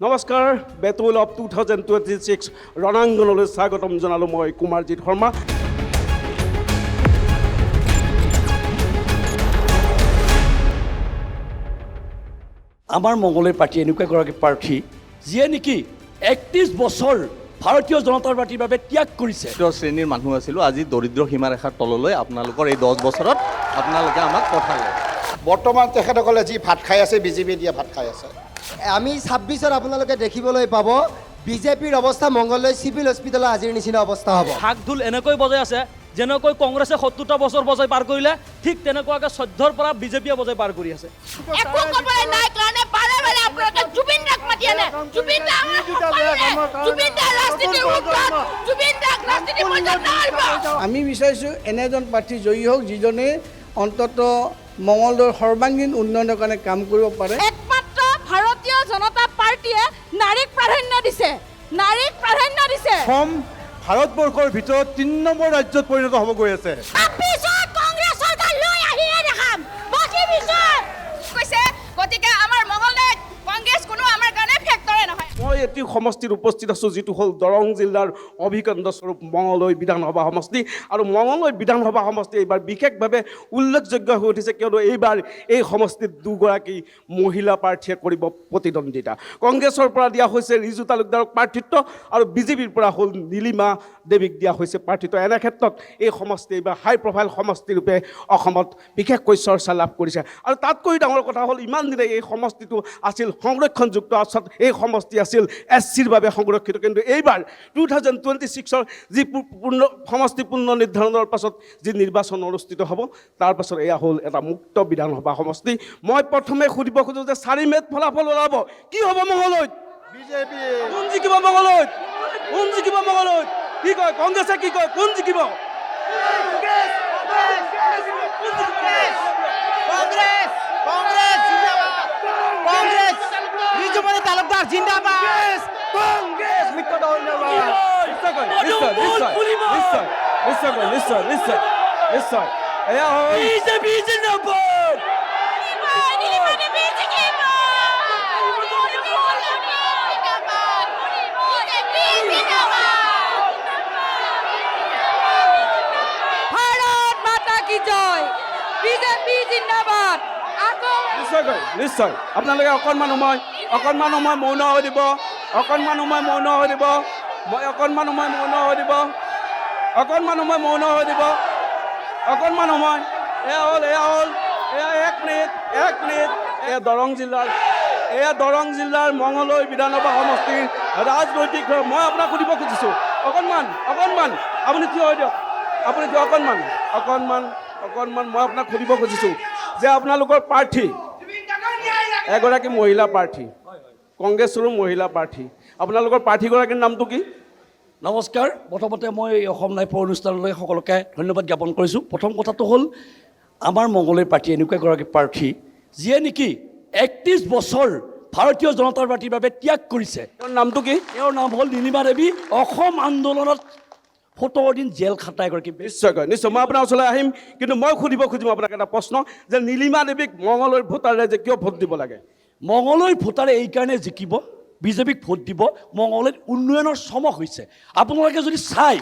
নমস্কাৰ battle of 2026 ৰণাংগনলৈ স্বাগতম জনালোঁ মই কুমাৰজিৎ শৰ্মা। আমাৰ মংগলদৈ পাৰ্টি এনেকুৱা এগৰাকী প্ৰাৰ্থী যিয়ে নেকি 31 বছৰ ভাৰতীয় জনতা পাৰ্টিৰ বাবে ত্যাগ কৰিছে। শ্ৰেণীৰ মানুহ আছিলোঁ, আজি দৰিদ্ৰ সীমাৰেখাৰ তললৈ আপোনালোকৰ এই 10 বছৰত আপোনালোকে আমাক পঠালে। বৰ্তমান তেখেতসকলে যি ভাত খাই আছে বিজেপি দিয়া ভাত খাই আছে। আমি 26ত আপোনালোকে দেখিবলৈ পাব বিজেপিৰ অৱস্থা মংগলদৈ চিভিল হস্পিটেলৰ আজিৰ নিচিনা অৱস্থা হ'ব। হাক ঢোল এনেকৈ বজাই আছে যেনেকৈ কংগ্ৰেছে 70টা বছৰ বজাই পাৰ কৰিলে, ঠিক তেনেকুৱাকৈ 14ৰ পৰা বিজেপিয়ে বজাই পাৰ কৰি আছে। একো ক'বলৈ নাই কাৰণে বাৰে বাৰে আপোনালোকে জুবিন দাক মাতি আনে। জুবিন দা জুবিন দা ৰাজনীতিৰ উদ্ধাৰ, জুবিন দাক ৰাজনীতি পৰ্যায়ত নাহিব। আমি বিচাৰিছোঁ এনে এজন প্ৰাৰ্থী জয়ী হওক যিজনে অন্তত মংগলদৈৰ সৰ্বাংগীন উন্নয়নৰ কাৰণে কাম কৰিব পাৰে। একমাত্ৰ ভাৰতীয় জনতা পাৰ্টীয়ে নাৰীক প্ৰাধান্য দিছে, নাৰীক প্ৰাধান্য দিছে। অসম ভাৰতবৰ্ষৰ ভিতৰত 3 নম্বৰ ৰাজ্যত পৰিণত হ'ব গৈ আছে। কংগ্ৰেছ চৰকাৰ লৈ আহিয়ে দেখাম বাকী বিষয় কৈছে। গতিকে আমাৰ মংগলদৈত কংগ্ৰেছ কোনো আমাৰ কাৰণে ফেক্টৰে নহয়। মই এটি সমষ্টিত উপস্থিত আছোঁ যিটো হ'ল দৰং জিলাৰ অভিকেন্দ্ৰ স্বৰূপ মঙলদৈ বিধানসভা সমষ্টি। আৰু মঙলদৈ বিধানসভা সমষ্টি এইবাৰ বিশেষভাৱে উল্লেখযোগ্য হৈ উঠিছে কিয়নো এইবাৰ এই সমষ্টিত দুগৰাকী মহিলা প্ৰাৰ্থীয়ে কৰিব প্ৰতিদ্বন্দ্বিতা। কংগ্ৰেছৰ পৰা দিয়া হৈছে ৰিজু তালুকদাৰক প্ৰাৰ্থিত্ব আৰু বিজেপিৰ পৰা হ'ল নীলিমা দেৱীক দিয়া হৈছে প্ৰাৰ্থিত্ব। এনে ক্ষেত্ৰত এই সমষ্টি এইবাৰ হাই প্ৰফাইল সমষ্টিৰূপে অসমত বিশেষকৈ চৰ্চা লাভ কৰিছে। আৰু তাতকৈ ডাঙৰ কথা হ'ল ইমান দিনে এই সমষ্টিটো আছিল সংৰক্ষণযুক্ত, অৰ্থাৎ এই সমষ্টি আছিল SCৰ বাবে সংৰক্ষিত। কিন্তু এইবাৰ 2026ৰ যি সমষ্টি পুনৰ নিৰ্ধাৰণৰ পাছত যি নিৰ্বাচন অনুষ্ঠিত হ'ব তাৰ পাছত এয়া হ'ল এটা মুক্ত বিধানসভা সমষ্টি। মই প্ৰথমে সুধিব খোজোঁ যে 4 মে'ত ফলাফল ওলাব, কি হ'ব মঙলদৈত? বিজেপি কোন জিকিব মঙলদৈত? কোন জিকিব মঙলদৈত? কি কয় কংগ্ৰেছে, কি কয় কোন জিকিব? তালুকদাৰ জিন্দাবাদ। নিশ্চয় এয়া হ'ল বিজেপি জিন্দাবাদ। ভাৰত মাতা কি জয়, বিজেপি জিন্দাবাদ। নিশ্চয় আপোনালোকে অকণমান সময় মৌন হৈ দিব, অকণমান সময় মৌন হৈ দিব, অকণমান সময় এয়া হ'ল 1 মিনিট। এয়া দৰং জিলাৰ মঙলদৈ বিধানসভা সমষ্টিৰ ৰাজনৈতিক। মই আপোনাক সুধিব খুজিছোঁ অকণমান আপুনি থিয় হৈ দিয়ক, অকণমান মই আপোনাক সুধিব খুজিছোঁ যে আপোনালোকৰ প্ৰাৰ্থী এগৰাকী মহিলা প্ৰাৰ্থী, কংগ্ৰেছৰো মহিলা প্ৰাৰ্থী, আপোনালোকৰ প্ৰাৰ্থীগৰাকীৰ নামটো কি? নমস্কাৰ। প্ৰথমতে মই অসম লাইভৰ অনুষ্ঠানলৈ সকলোকে ধন্যবাদ জ্ঞাপন কৰিছোঁ। প্ৰথম কথাটো হ'ল আমাৰ মংগলদৈ পাৰ্টি এনেকুৱা এগৰাকী প্ৰাৰ্থী যিয়ে নেকি 31 বছৰ ভাৰতীয় জনতা পাৰ্টিৰ বাবে ত্যাগ কৰিছে। তেওঁৰ নামটো কি? তেওঁৰ নাম হ'ল নীলিমা দেৱী। অসম আন্দোলনত 17 দিন জেল খাটা এগৰাকী। নিশ্চয় মই আপোনাৰ ওচৰলৈ আহিম, কিন্তু মই সুধিব খুজিম আপোনাক এটা প্ৰশ্ন যে নীলিমা দেৱীক মঙলদৈৰ ভোটাৰে যে কিয় ভোট দিব লাগে? মঙলদৈৰ ভোটাৰে এইকাৰণে জিকিব, বিজেপিক ভোট দিব। মঙলদৈত উন্নয়নৰ চমক হৈছে। আপোনালোকে যদি চাই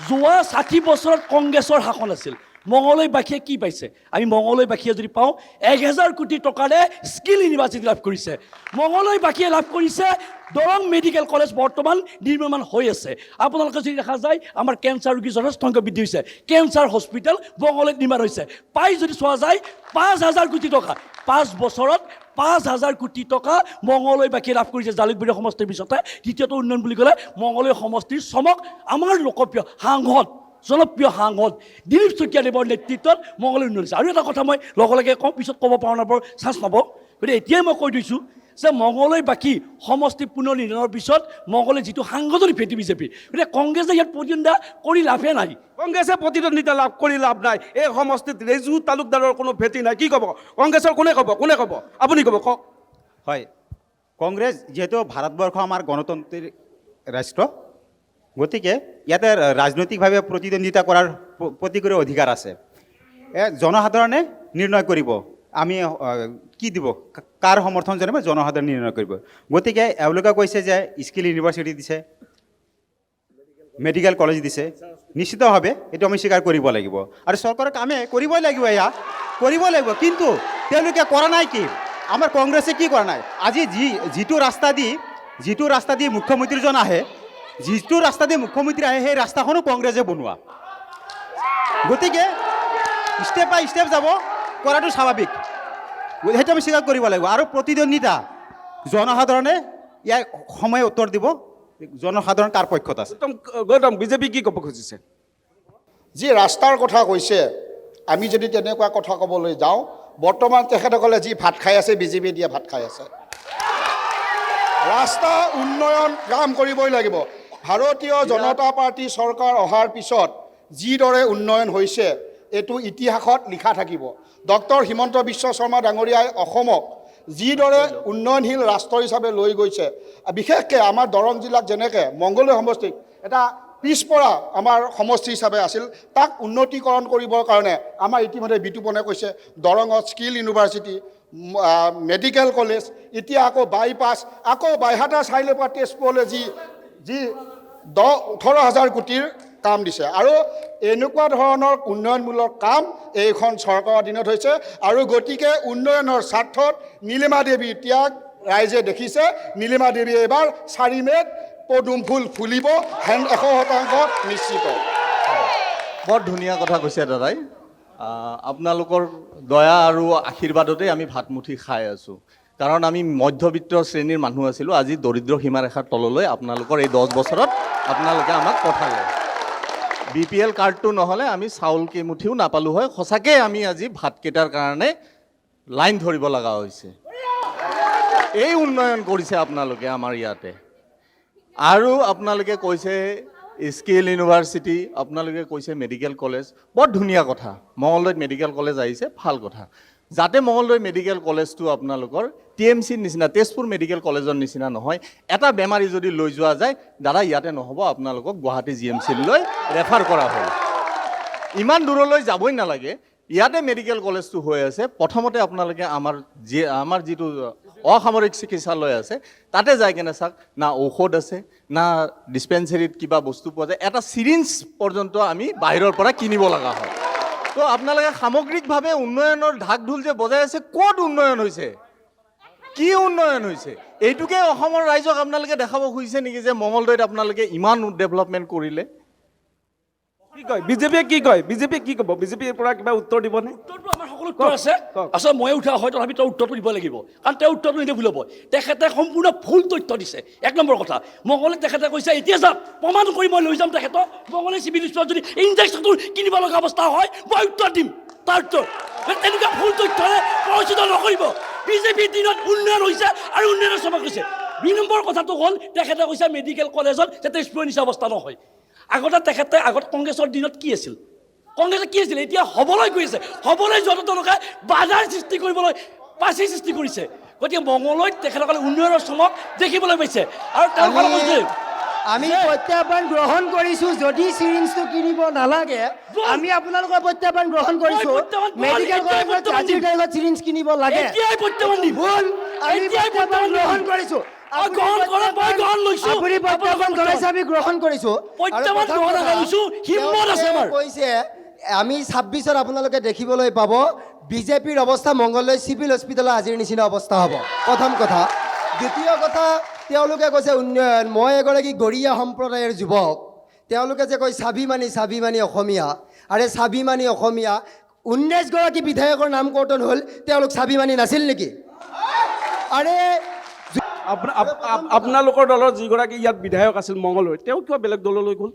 যোৱা 60 বছৰত কংগ্ৰেছৰ শাসন আছিল, মঙলদৈবাসীয়ে কি পাইছে? আমি মঙলদৈবাসীয়ে যদি পাওঁ 1000 কোটি টকাৰে স্কিল ইউনিভাৰ্চিটি লাভ কৰিছে। মঙলদৈবাসীয়ে লাভ কৰিছে দৰং মেডিকেল কলেজ বৰ্তমান নিৰ্মাণ হৈ আছে। আপোনালোকে যদি দেখা যায় আমাৰ কেঞ্চাৰ ৰোগী যথেষ্ট সংখ্যা বৃদ্ধি হৈছে। কেঞ্চাৰ হস্পিটেল মঙলদৈত নিৰ্মাণ হৈছে। পাই যদি চোৱা যায় 5000 কোটি টকা, 5 বছৰত 5000 কোটি টকা মঙলদৈবাসীয়ে লাভ কৰিছে। জালুকবাৰী সমষ্টিৰ পিছতে দ্বিতীয়টো উন্নয়ন বুলি ক'লে মঙলদৈ সমষ্টিৰ চমক আমাৰ লোকপ্ৰিয় জনপ্ৰিয় সাংসদ দিলীপ চতিয়াদেৱৰ নেতৃত্বত মঙলদৈ উন্নয়ন হৈছে। আৰু এটা কথা মই লগে কওঁ, পিছত ক'ব পৰা নাপাব, চান্স নাপাব, গতিকে এতিয়াই মই কৈ দিছোঁ যে মঙলদৈবাসী সমষ্টি পুনৰ নিৰ্মাণৰ পিছত মঙলদৈ যিটো সাংগঠনিক ভেটি বিজেপি, গতিকে কংগ্ৰেছে ইয়াত প্ৰতিদ্বন্দ্বিতা কৰি লাভে নাই। কংগ্ৰেছে প্ৰতিদ্বন্দ্বিতা লাভ কৰি লাভ নাই। এই সমষ্টিত ৰিজু তালুকদাৰৰ কোনো ভেটি নাই। কি ক'ব কংগ্ৰেছৰ? কোনে ক'ব আপুনি ক'ব, কওক। হয়, কংগ্ৰেছ যিহেতু ভাৰতবৰ্ষ আমাৰ গণতান্ত্ৰিক ৰাষ্ট্ৰ, গতিকে ইয়াতে ৰাজনৈতিকভাৱে প্ৰতিদ্বন্দ্বিতা কৰাৰ প্ৰতিকূল অধিকাৰ আছে। জনসাধাৰণে নিৰ্ণয় কৰিব আমি কি দিব কাৰ সমৰ্থন জনাব জনসাধাৰণ নিৰ্ণয় কৰিব গতিকে এওঁলোকে কৈছে যে স্কিল ইউনিভাৰ্চিটি দিছে মেডিকেল কলেজ দিছে নিশ্চিতভাৱে এইটো আমি স্বীকাৰ কৰিব লাগিব আৰু চৰকাৰে কামে কৰিবই লাগিব এয়া কৰিবই লাগিব কিন্তু তেওঁলোকে কৰা নাই কি আমাৰ কংগ্ৰেছে কি কৰা নাই আজি যিটো ৰাস্তা দি মুখ্যমন্ত্ৰীজন আহে সেই ৰাস্তাখনো কংগ্ৰেছে বনোৱা গতিকে ষ্টেপ বাই ষ্টেপ যাব কৰাটো স্বাভাৱিক সেইটো আমি স্বীকাৰ কৰিব লাগিব আৰু প্ৰতিদ্বন্দ্বিতা জনসাধাৰণে ইয়াৰ সময়ে উত্তৰ দিব জনসাধাৰণ তাৰ পক্ষত আছে গৌতম বিজেপি কি ক'ব খুজিছে যি ৰাস্তাৰ কথা কৈছে আমি যদি তেনেকুৱা কথা ক'বলৈ যাওঁ বৰ্তমান তেখেতসকলে যি ভাত খাই আছে বিজেপিয়ে দিয়া ভাত খাই আছে ৰাস্তা উন্নয়ন কাম কৰিবই লাগিব ভাৰতীয় জনতা পাৰ্টি চৰকাৰ অহাৰ পিছত যিদৰে উন্নয়ন হৈছে এইটো ইতিহাসত লিখা থাকিব ডক্টৰ হিমন্ত বিশ্ব শৰ্মা ডাঙৰীয়াই অসমক যিদৰে উন্নয়নশীল ৰাষ্ট্ৰ হিচাপে লৈ গৈছে বিশেষকৈ আমাৰ দৰং জিলাক যেনেকৈ মংগলদৈ সমষ্টিক এটা পিছপৰা আমাৰ সমষ্টি হিচাপে আছিল তাক উন্নতিকৰণ কৰিবৰ কাৰণে আমাৰ ইতিমধ্যে বিতুপনে কৈছে দৰঙত স্কিল ইউনিভাৰ্চিটি মেডিকেল কলেজ এতিয়া আকৌ বাইপাছ আকৌ বাইহাটা চাৰিআলিৰ পৰা তেজপুৰলৈ যি 18,000 কোটিৰ কাম দিছে আৰু এনেকুৱা ধৰণৰ উন্নয়নমূলক কাম এইখন চৰকাৰৰ দিনত হৈছে আৰু গতিকে উন্নয়নৰ স্বাৰ্থত নীলিমা দেৱী ত্যাগ ৰাইজে দেখিছে নীলিমা দেৱী এইবাৰ 4 মে'ত পদুম ফুল ফুলিব 100% নিশ্চিত বৰ ধুনীয়া কথা কৈছে দাদাই আপোনালোকৰ দয়া আৰু আশীৰ্বাদতে আমি ভাতমুঠি খাই আছোঁ কাৰণ আমি মধ্যবিত্ত শ্ৰেণীৰ মানুহ আছিলোঁ আজি দৰিদ্ৰ সীমাৰেখাৰ তললৈ আপোনালোকৰ এই 10 বছৰত আপোনালোকে আমাক পঠালে BPL কাৰ্ডটো নহ'লে আমি চাউল কেইমুঠিও নাপালোঁ হয় সঁচাকৈ আমি আজি ভাতকেইটাৰ কাৰণে লাইন ধৰিব লগা হৈছে এই উন্নয়ন কৰিছে আপোনালোকে আমাৰ ইয়াতে আৰু আপোনালোকে কৈছে স্কিল ইউনিভাৰ্চিটি আপোনালোকে কৈছে মেডিকেল কলেজ বৰ ধুনীয়া কথা মঙলদৈত মেডিকেল কলেজ আহিছে ভাল কথা যাতে মঙলদৈ মেডিকেল কলেজটো আপোনালোকৰ TMCৰ নিচিনা তেজপুৰ মেডিকেল কলেজৰ নিচিনা নহয় এটা বেমাৰী যদি লৈ যোৱা যায় দাদা ইয়াতে নহ'ব আপোনালোকক গুৱাহাটী GMCলৈ ৰেফাৰ কৰা হ'ল ইমান দূৰলৈ যাবই নালাগে ইয়াতে মেডিকেল কলেজটো হৈ আছে প্ৰথমতে আপোনালোকে আমাৰ যিটো অসামৰিক চিকিৎসালয় আছে তাতে যাই কেনে চাওক না ঔষধ আছে না ডিস্পেন্সাৰীত কিবা বস্তু পোৱা যায় এটা চিৰিঞ্জ পৰ্যন্ত আমি বাহিৰৰ পৰা কিনিব লগা হয় তো আপোনালোকে সামগ্ৰিকভাৱে উন্নয়নৰ ঢাক ঢোল যে বজাই আছে ক'ত উন্নয়ন হৈছে কি উন্নয়ন হৈছে এইটোকে অসমৰ ৰাইজক আপোনালোকে দেখাব খুজিছে নেকি যে মঙলদৈত আপোনালোকে ইমান ডেভেলপমেণ্ট কৰিলে কি কয় বিজেপিয়ে কি কয় বিজেপিয়ে কি ক'ব বিজেপিৰ পৰা কিবা উত্তৰ দিবনে উত্তৰটো আমাৰ সকলো উত্তৰ আছে আচলতে মই উঠা হয় তথাপি তেওঁ উত্তৰটো দিব লাগিব কাৰণ তেওঁ উত্তৰটো নিদিলে ভুল হ'ব তেখেতে সম্পূৰ্ণ ভুল তথ্য দিছে 1 নম্বৰ কথা মঙলে তেখেতে কৈছে এতিয়া যাওক প্ৰমাণ কৰি মই লৈ যাম তেখেতক মঙলে চিভিল স্টোৰত যদি ইনজেকশ্যনটো কিনিব লগা অৱস্থা হয় মই উত্তৰ দিম তাৰ উত্তৰ তেনেকুৱা ভুল তথ্যৰে প্ৰচলিত নকৰিব বিজেপিৰ দিনত উন্নয়ন হৈছে আৰু উন্নয়নৰ চমক হৈছে 2 নম্বৰ কথাটো হ'ল তেখেতে কৈছে মেডিকেল কলেজত যাতে তেজপুৰৰ নিচিনা অৱস্থা নহয় আগত কংগ্ৰেছৰ দিনত কি আছিল কংগ্ৰেছে কি আছিল এতিয়া হ'বলৈ গৈ আছে হ'বলৈ যোৱাটো তেওঁলোকে বাধাৰ সৃষ্টি কৰিবলৈ পাচি সৃষ্টি কৰিছে গতিকে মঙলদৈত তেখেতসকলে উন্নয়নৰ চমক দেখিবলৈ পাইছে আৰু তেওঁলোকে কৈছে আমি প্ৰত্যাহ্বান গ্ৰহণ কৰিছোঁ যদি চিৰিঞ্জটো কিনিব নালাগে আমি আপোনালোকৰ প্ৰত্যাহ্বান গ্ৰহণ কৰিছোঁ মেডিকেল কলেজত আজিৰ তাৰিখত চিৰিঞ্জ কিনিব লাগে এতিয়াই প্ৰত্যাহ্বান দিম ভুল আমি প্ৰত্যাহ্বান গ্ৰহণ কৰিছোঁ আপুনি প্ৰত্যাহ্বান জনাইছে আমি গ্ৰহণ কৰিছোঁ কৈছে আমি 26ত আপোনালোকে দেখিবলৈ পাব বিজেপিৰ অৱস্থা মংগলদৈ চিভিল হস্পিটেলৰ আজিৰ নিচিনা অৱস্থা হ'ব প্ৰথম কথা দ্বিতীয় কথা তেওঁলোকে কৈছে উন্নয়ন মই এগৰাকী গৰীয়া সম্প্ৰদায়ৰ যুৱক তেওঁলোকে যে কয় স্বাভিমানী অসমীয়া আৰে স্বাভিমানী অসমীয়া 19 গৰাকী বিধায়কৰ নাম কৰ্তন হ'ল তেওঁলোক স্বাভিমানী নাছিল নেকি আৰে আপোনালোকৰ দলৰ যিগৰাকী ইয়াত বিধায়ক আছিল মঙলদৈ তেওঁ কিয় বেলেগ দললৈ গ'ল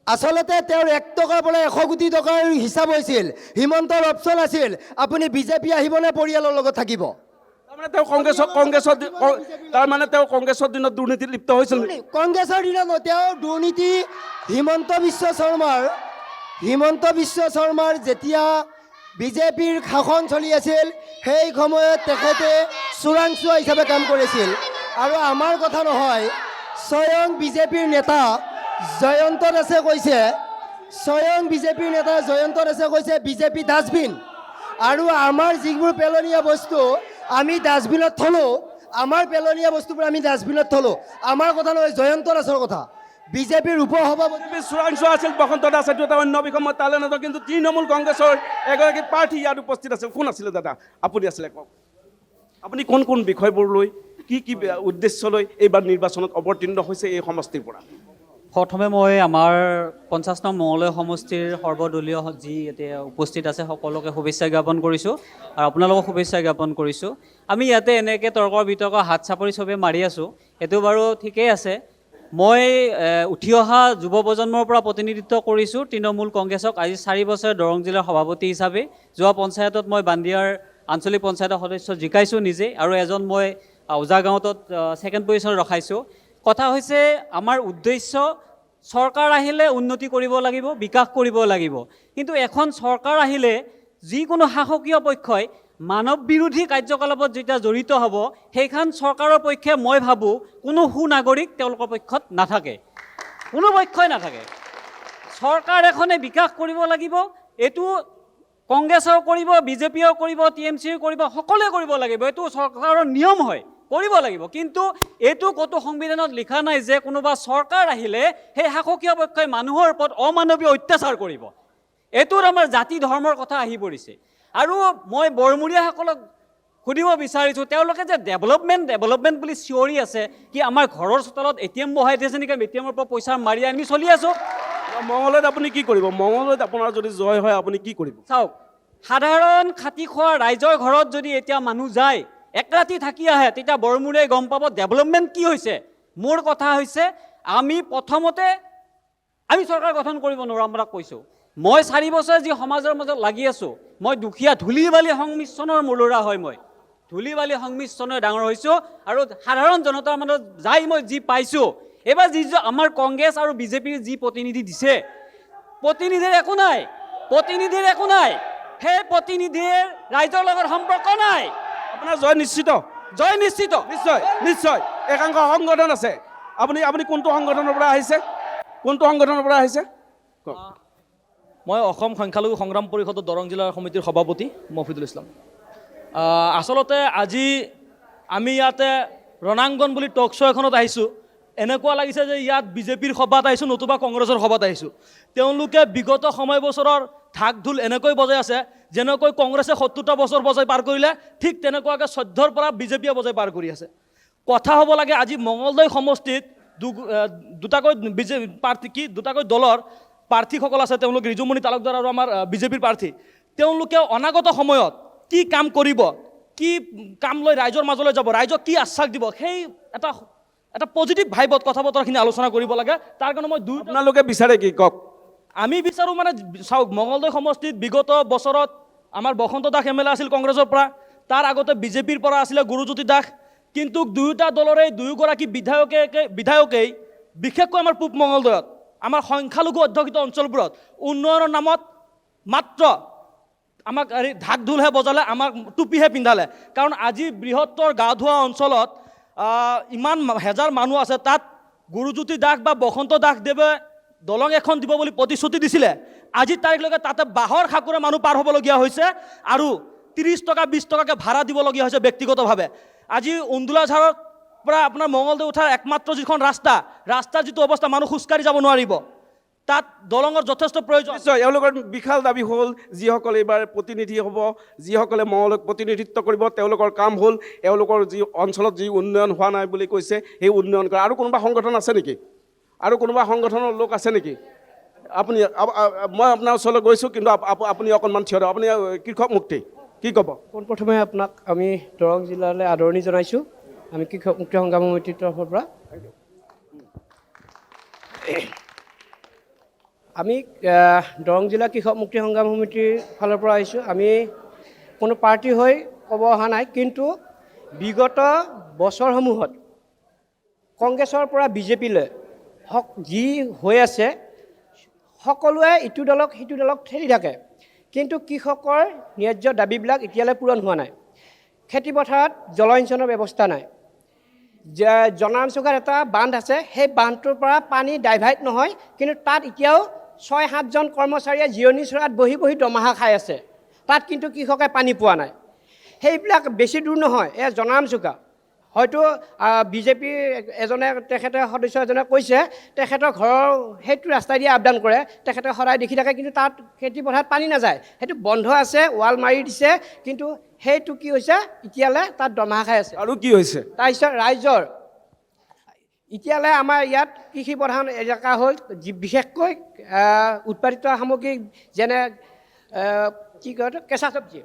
আচলতে তেওঁৰ 1 টকাৰ পৰা 100 কোটি টকাৰ হিচাপ হৈছিল হিমন্তৰ অপচন আছিল আপুনি বিজেপি আহিবনে পৰিয়ালৰ লগত থাকিব তাৰমানে তেওঁ কংগ্ৰেছৰ দিনত দুৰ্নীতিত লিপ্ত হৈছিল কংগ্ৰেছৰ দিনত তেওঁ দুৰ্নীতি হিমন্ত বিশ্ব শৰ্মাৰ যেতিয়া বিজেপিৰ শাসন চলি আছিল সেই সময়ত তেখেতে চোৰাংচোৱা হিচাপে কাম কৰিছিল আৰু আমাৰ কথা নহয় স্বয়ং বিজেপিৰ নেতা জয়ন্ত দাসে কৈছে বিজেপি ডাষ্টবিন আৰু আমাৰ যিবোৰ পেলনীয়া বস্তু আমি ডাষ্টবিনত থলোঁ, আমাৰ পেলনীয়া বস্তুবোৰ আমি ডাষ্টবিনত থলোঁ। আমাৰ কথা নহয়, জয়ন্ত দাসৰ কথা, বিজেপিৰ উপসভাপতি। চোৰাংচোৱা আছিল বসন্ত দাস, এইটো এটা অন্য বিষয়, মই তালৈ নাযাওঁ। কিন্তু তৃণমূল কংগ্ৰেছৰ এগৰাকী প্ৰাৰ্থী ইয়াত উপস্থিত আছিল। কোন আছিলে দাদা? আপুনি আছিলে, কওক। আপুনি কোন কোন বিষয়বোৰ লৈ কি কি উদ্দেশ্য লৈ এইবাৰ নিৰ্বাচনত অৱতীৰ্ণ হৈছে এই সমষ্টিৰ পৰা? প্ৰথমে মই আমাৰ 50 নং মঙলদৈ সমষ্টিৰ সৰ্বদলীয় যি এতিয়া উপস্থিত আছে সকলোকে শুভেচ্ছা জ্ঞাপন কৰিছোঁ আৰু আপোনালোকক শুভেচ্ছা জ্ঞাপন কৰিছোঁ। আমি ইয়াতে এনেকৈ তৰ্ক বিতৰ্ক হাত চাপৰি চবেই মাৰি আছোঁ, সেইটো বাৰু ঠিকেই আছে। মই উঠি অহা যুৱ প্ৰজন্মৰ পৰা প্ৰতিনিধিত্ব কৰিছোঁ তৃণমূল কংগ্ৰেছক। আজি 4 বছৰ দৰং জিলাৰ সভাপতি হিচাপে যোৱা পঞ্চায়তত মই বান্দিয়াৰ আঞ্চলিক পঞ্চায়তৰ সদস্য জিকাইছোঁ নিজে, আৰু এজন মই ওজা গাঁৱত 2nd পজিশ্যনত ৰখাইছোঁ। কথা হৈছে আমাৰ উদ্দেশ্য চৰকাৰ আহিলে উন্নতি কৰিব লাগিব, বিকাশ কৰিব লাগিব। কিন্তু এখন চৰকাৰ আহিলে যিকোনো শাসকীয় পক্ষই মানৱ বিৰোধী কাৰ্যকলাপত যেতিয়া জড়িত হ'ব, সেইখন চৰকাৰৰ পক্ষে মই ভাবোঁ কোনো সুনাগৰিক তেওঁলোকৰ পক্ষত নাথাকে, কোনো পক্ষই নাথাকে। চৰকাৰ এখনে বিকাশ কৰিব লাগিব, এইটো কংগ্ৰেছেও কৰিব, বিজেপিয়েও কৰিব, TMCও কৰিব, সকলোৱে কৰিব লাগিব, এইটো চৰকাৰৰ নিয়ম হয়, কৰিব লাগিব। কিন্তু এইটো ক'তো সংবিধানত লিখা নাই যে কোনোবা চৰকাৰ আহিলে সেই শাসকীয় পক্ষই মানুহৰ ওপৰত অমানৱীয় অত্যাচাৰ কৰিব। এইটোত আমাৰ জাতি ধৰ্মৰ কথা আহি পৰিছে। আৰু মই বৰমূৰীয়াসকলক সুধিব বিচাৰিছোঁ, তেওঁলোকে যে ডেভেলপমেণ্ট বুলি চিঞৰি আছে, কি আমাৰ ঘৰৰ চোতালত ATM বহাই দিছে নেকি? ATMৰ পৰা পইচা মাৰি আমি চলি আছোঁ। মঙলদৈত আপুনি কি কৰিব? মঙলদৈত আপোনাৰ যদি জয় হয় আপুনি কি কৰিব? চাওক, সাধাৰণ খাতি খোৱা ৰাইজৰ ঘৰত যদি এতিয়া মানুহ যায়, এক ৰাতি থাকি আহে, তেতিয়া বৰমূৰীয়াই গম পাব ডেভেলপমেণ্ট কি হৈছে। মোৰ কথা হৈছে, আমি প্ৰথমতে আমি চৰকাৰ গঠন কৰিব নোৱাৰোঁ। আপোনাক কৈছোঁ, মই 4 বছৰ যি সমাজৰ মাজত লাগি আছোঁ, মই দুখীয়া ধূলি বালি সংমিশ্ৰণৰ মূলৰা হয়, মই ধূলি বালি সংমিশ্ৰণে ডাঙৰ হৈছোঁ, আৰু সাধাৰণ জনতাৰ মাজত যাই মই যি পাইছোঁ, এইবাৰ যি আমাৰ কংগ্ৰেছ আৰু বিজেপিৰ যি প্ৰতিনিধি দিছে, প্ৰতিনিধিৰ একো নাই, সেই প্ৰতিনিধিৰ ৰাইজৰ লগত সম্পৰ্ক নাই। আপোনাৰ জয় নিশ্চিত? জয় নিশ্চিত, নিশ্চয়। একাংশ সংগঠন আছে, আপুনি কোনটো সংগঠনৰ পৰা আহিছে? মই অসম সংখ্যালঘু সংগ্ৰাম পৰিষদৰ দৰং জিলাৰ সমিতিৰ সভাপতি মফিদুল ইছলাম। আচলতে আজি আমি ইয়াতে ৰণাংগন বুলি টক শ্ব' এখনত আহিছোঁ। এনেকুৱা লাগিছে যে ইয়াত বিজেপিৰ সভাত আহিছোঁ নতুবা কংগ্ৰেছৰ সভাত আহিছোঁ। তেওঁলোকে বিগত সময় বছৰৰ ঢাক ঢোল এনেকৈ বজাই আছে, যেনেকৈ কংগ্ৰেছে 70টা বছৰ বজাই পাৰ কৰিলে, ঠিক তেনেকুৱাকৈ 14ৰ পৰা বিজেপিয়ে বজাই পাৰ কৰি আছে। কথা হ'ব লাগে, আজি মঙলদৈ সমষ্টিত দুটাকৈ দলৰ প্ৰাৰ্থীসকল আছে। তেওঁলোক ৰিজুমণি তালুকদাৰ আৰু আমাৰ বিজেপিৰ প্ৰাৰ্থী। তেওঁলোকে অনাগত সময়ত কি কাম কৰিব, কি কাম লৈ ৰাইজৰ মাজলৈ যাব, ৰাইজক কি আশ্বাস দিব, সেই এটা পজিটিভ ভাইবত কথা বতৰাখিনি আলোচনা কৰিব লাগে। তাৰ কাৰণে মই আপোনালোকে বিচাৰে কি, কওক? আমি বিচাৰোঁ মানে চাওক, মঙলদৈ সমষ্টিত বিগত বছৰত আমাৰ বসন্ত দাস MLA আছিল কংগ্ৰেছৰ পৰা, তাৰ আগতে বিজেপিৰ পৰা আছিলে গুৰুজ্যোতি দাস। কিন্তু দুয়োটা দলৰে দুয়োগৰাকী বিধায়কেই বিশেষকৈ আমাৰ পূব মঙলদৈত আমাৰ সংখ্যালঘু অধ্যুষিত অঞ্চলবোৰত উন্নয়নৰ নামত মাত্ৰ আমাক ঢাক ঢোলহে বজালে, আমাক টুপিহে পিন্ধালে। কাৰণ আজি বৃহত্তৰ গা ধোৱা অঞ্চলত ইমান হেজাৰ মানুহ আছে, তাত গুৰুজ্যোতি দাস বা বসন্ত দাসদেৱে দলং এখন দিব বুলি প্ৰতিশ্ৰুতি দিছিলে। আজিৰ তাৰিখলৈকে তাতে বাঁহৰ খাকুৰে মানুহ পাৰ হ'বলগীয়া হৈছে, আৰু 30 টকা 20 টকাকৈ ভাড়া দিবলগীয়া হৈছে ব্যক্তিগতভাৱে। আজি উন্দোলাঝাৰৰ পৰা আপোনাৰ মঙলদৈ উঠাৰ একমাত্ৰ যিখন ৰাস্তাৰ যিটো অৱস্থা, মানুহ খোজকাঢ়ি যাব নোৱাৰিব, তাত দলঙৰ যথেষ্ট প্ৰয়োজন। নিশ্চয়, এওঁলোকৰ বিশাল দাবী হ'ল, যিসকলে এইবাৰ প্ৰতিনিধি হ'ব, যিসকলে মঙলদৈক প্ৰতিনিধিত্ব কৰিব, তেওঁলোকৰ কাম হ'ল এওঁলোকৰ যি অঞ্চলত যি উন্নয়ন হোৱা নাই বুলি কৈছে, সেই উন্নয়ন কৰা। আৰু কোনোবা সংগঠন আছে নেকি? আৰু কোনোবা সংগঠনৰ লোক আছে নেকি? মই আপোনাৰ ওচৰলৈ গৈছোঁ, কিন্তু আপুনি অকণমান থিয় দিয়ক। আপুনি কৃষক মুক্তি কি ক'ব? পোনপ্ৰথমে আপোনাক আমি দৰং জিলালৈ আদৰণি জনাইছোঁ, আমি কৃষক মুক্তি সংগ্ৰাম সমিতিৰ তৰফৰ পৰা। আমি দৰং জিলা কৃষক মুক্তি সংগ্ৰাম সমিতিৰ ফালৰ পৰা আহিছোঁ। আমি কোনো পাৰ্টি হৈ ক'ব অহা নাই, কিন্তু বিগত বছৰসমূহত কংগ্ৰেছৰ পৰা বিজেপিলৈ যি হৈ আছে, সকলোৱে ইটো দলক সিটো দলক ঠেলি থাকে, কিন্তু কৃষকৰ ন্যায্য দাবীবিলাক এতিয়ালৈ পূৰণ হোৱা নাই। খেতিপথাৰত জলসিঞ্চনৰ ব্যৱস্থা নাই। জনাঞ্চলত এটা বান্ধ আছে, সেই বান্ধটোৰ পৰা পানী ডাইভাৰ্ট নহয়, কিন্তু তাত এতিয়াও 6-7জন কৰ্মচাৰীয়ে জিৰণি চৰাত বহি দৰমহা খাই আছে। তাত কিন্তু কৃষকে পানী পোৱা নাই। সেইবিলাক বেছি দূৰ নহয়, এই জনাৰাম চুকা। হয়তো বিজেপিৰ তেখেতে সদস্য এজনে কৈছে তেখেতৰ ঘৰৰ সেইটো ৰাস্তাই দিয়ে আপ ডাউন কৰে, তেখেতে সদায় দেখি থাকে, কিন্তু তাত খেতি পথাৰত পানী নাযায়, সেইটো বন্ধ আছে, ৱাল মাৰি দিছে, কিন্তু সেইটো কি হৈছে এতিয়ালৈ তাত দৰমহা খাই আছে। আৰু কি হৈছে তাৰপিছত ৰাইজৰ এতিয়ালৈ আমাৰ ইয়াত কৃষি প্ৰধান এলেকা হ'ল, বিশেষকৈ উৎপাদিত সামগ্ৰী যেনে কি কয় কেঁচা চব্জি।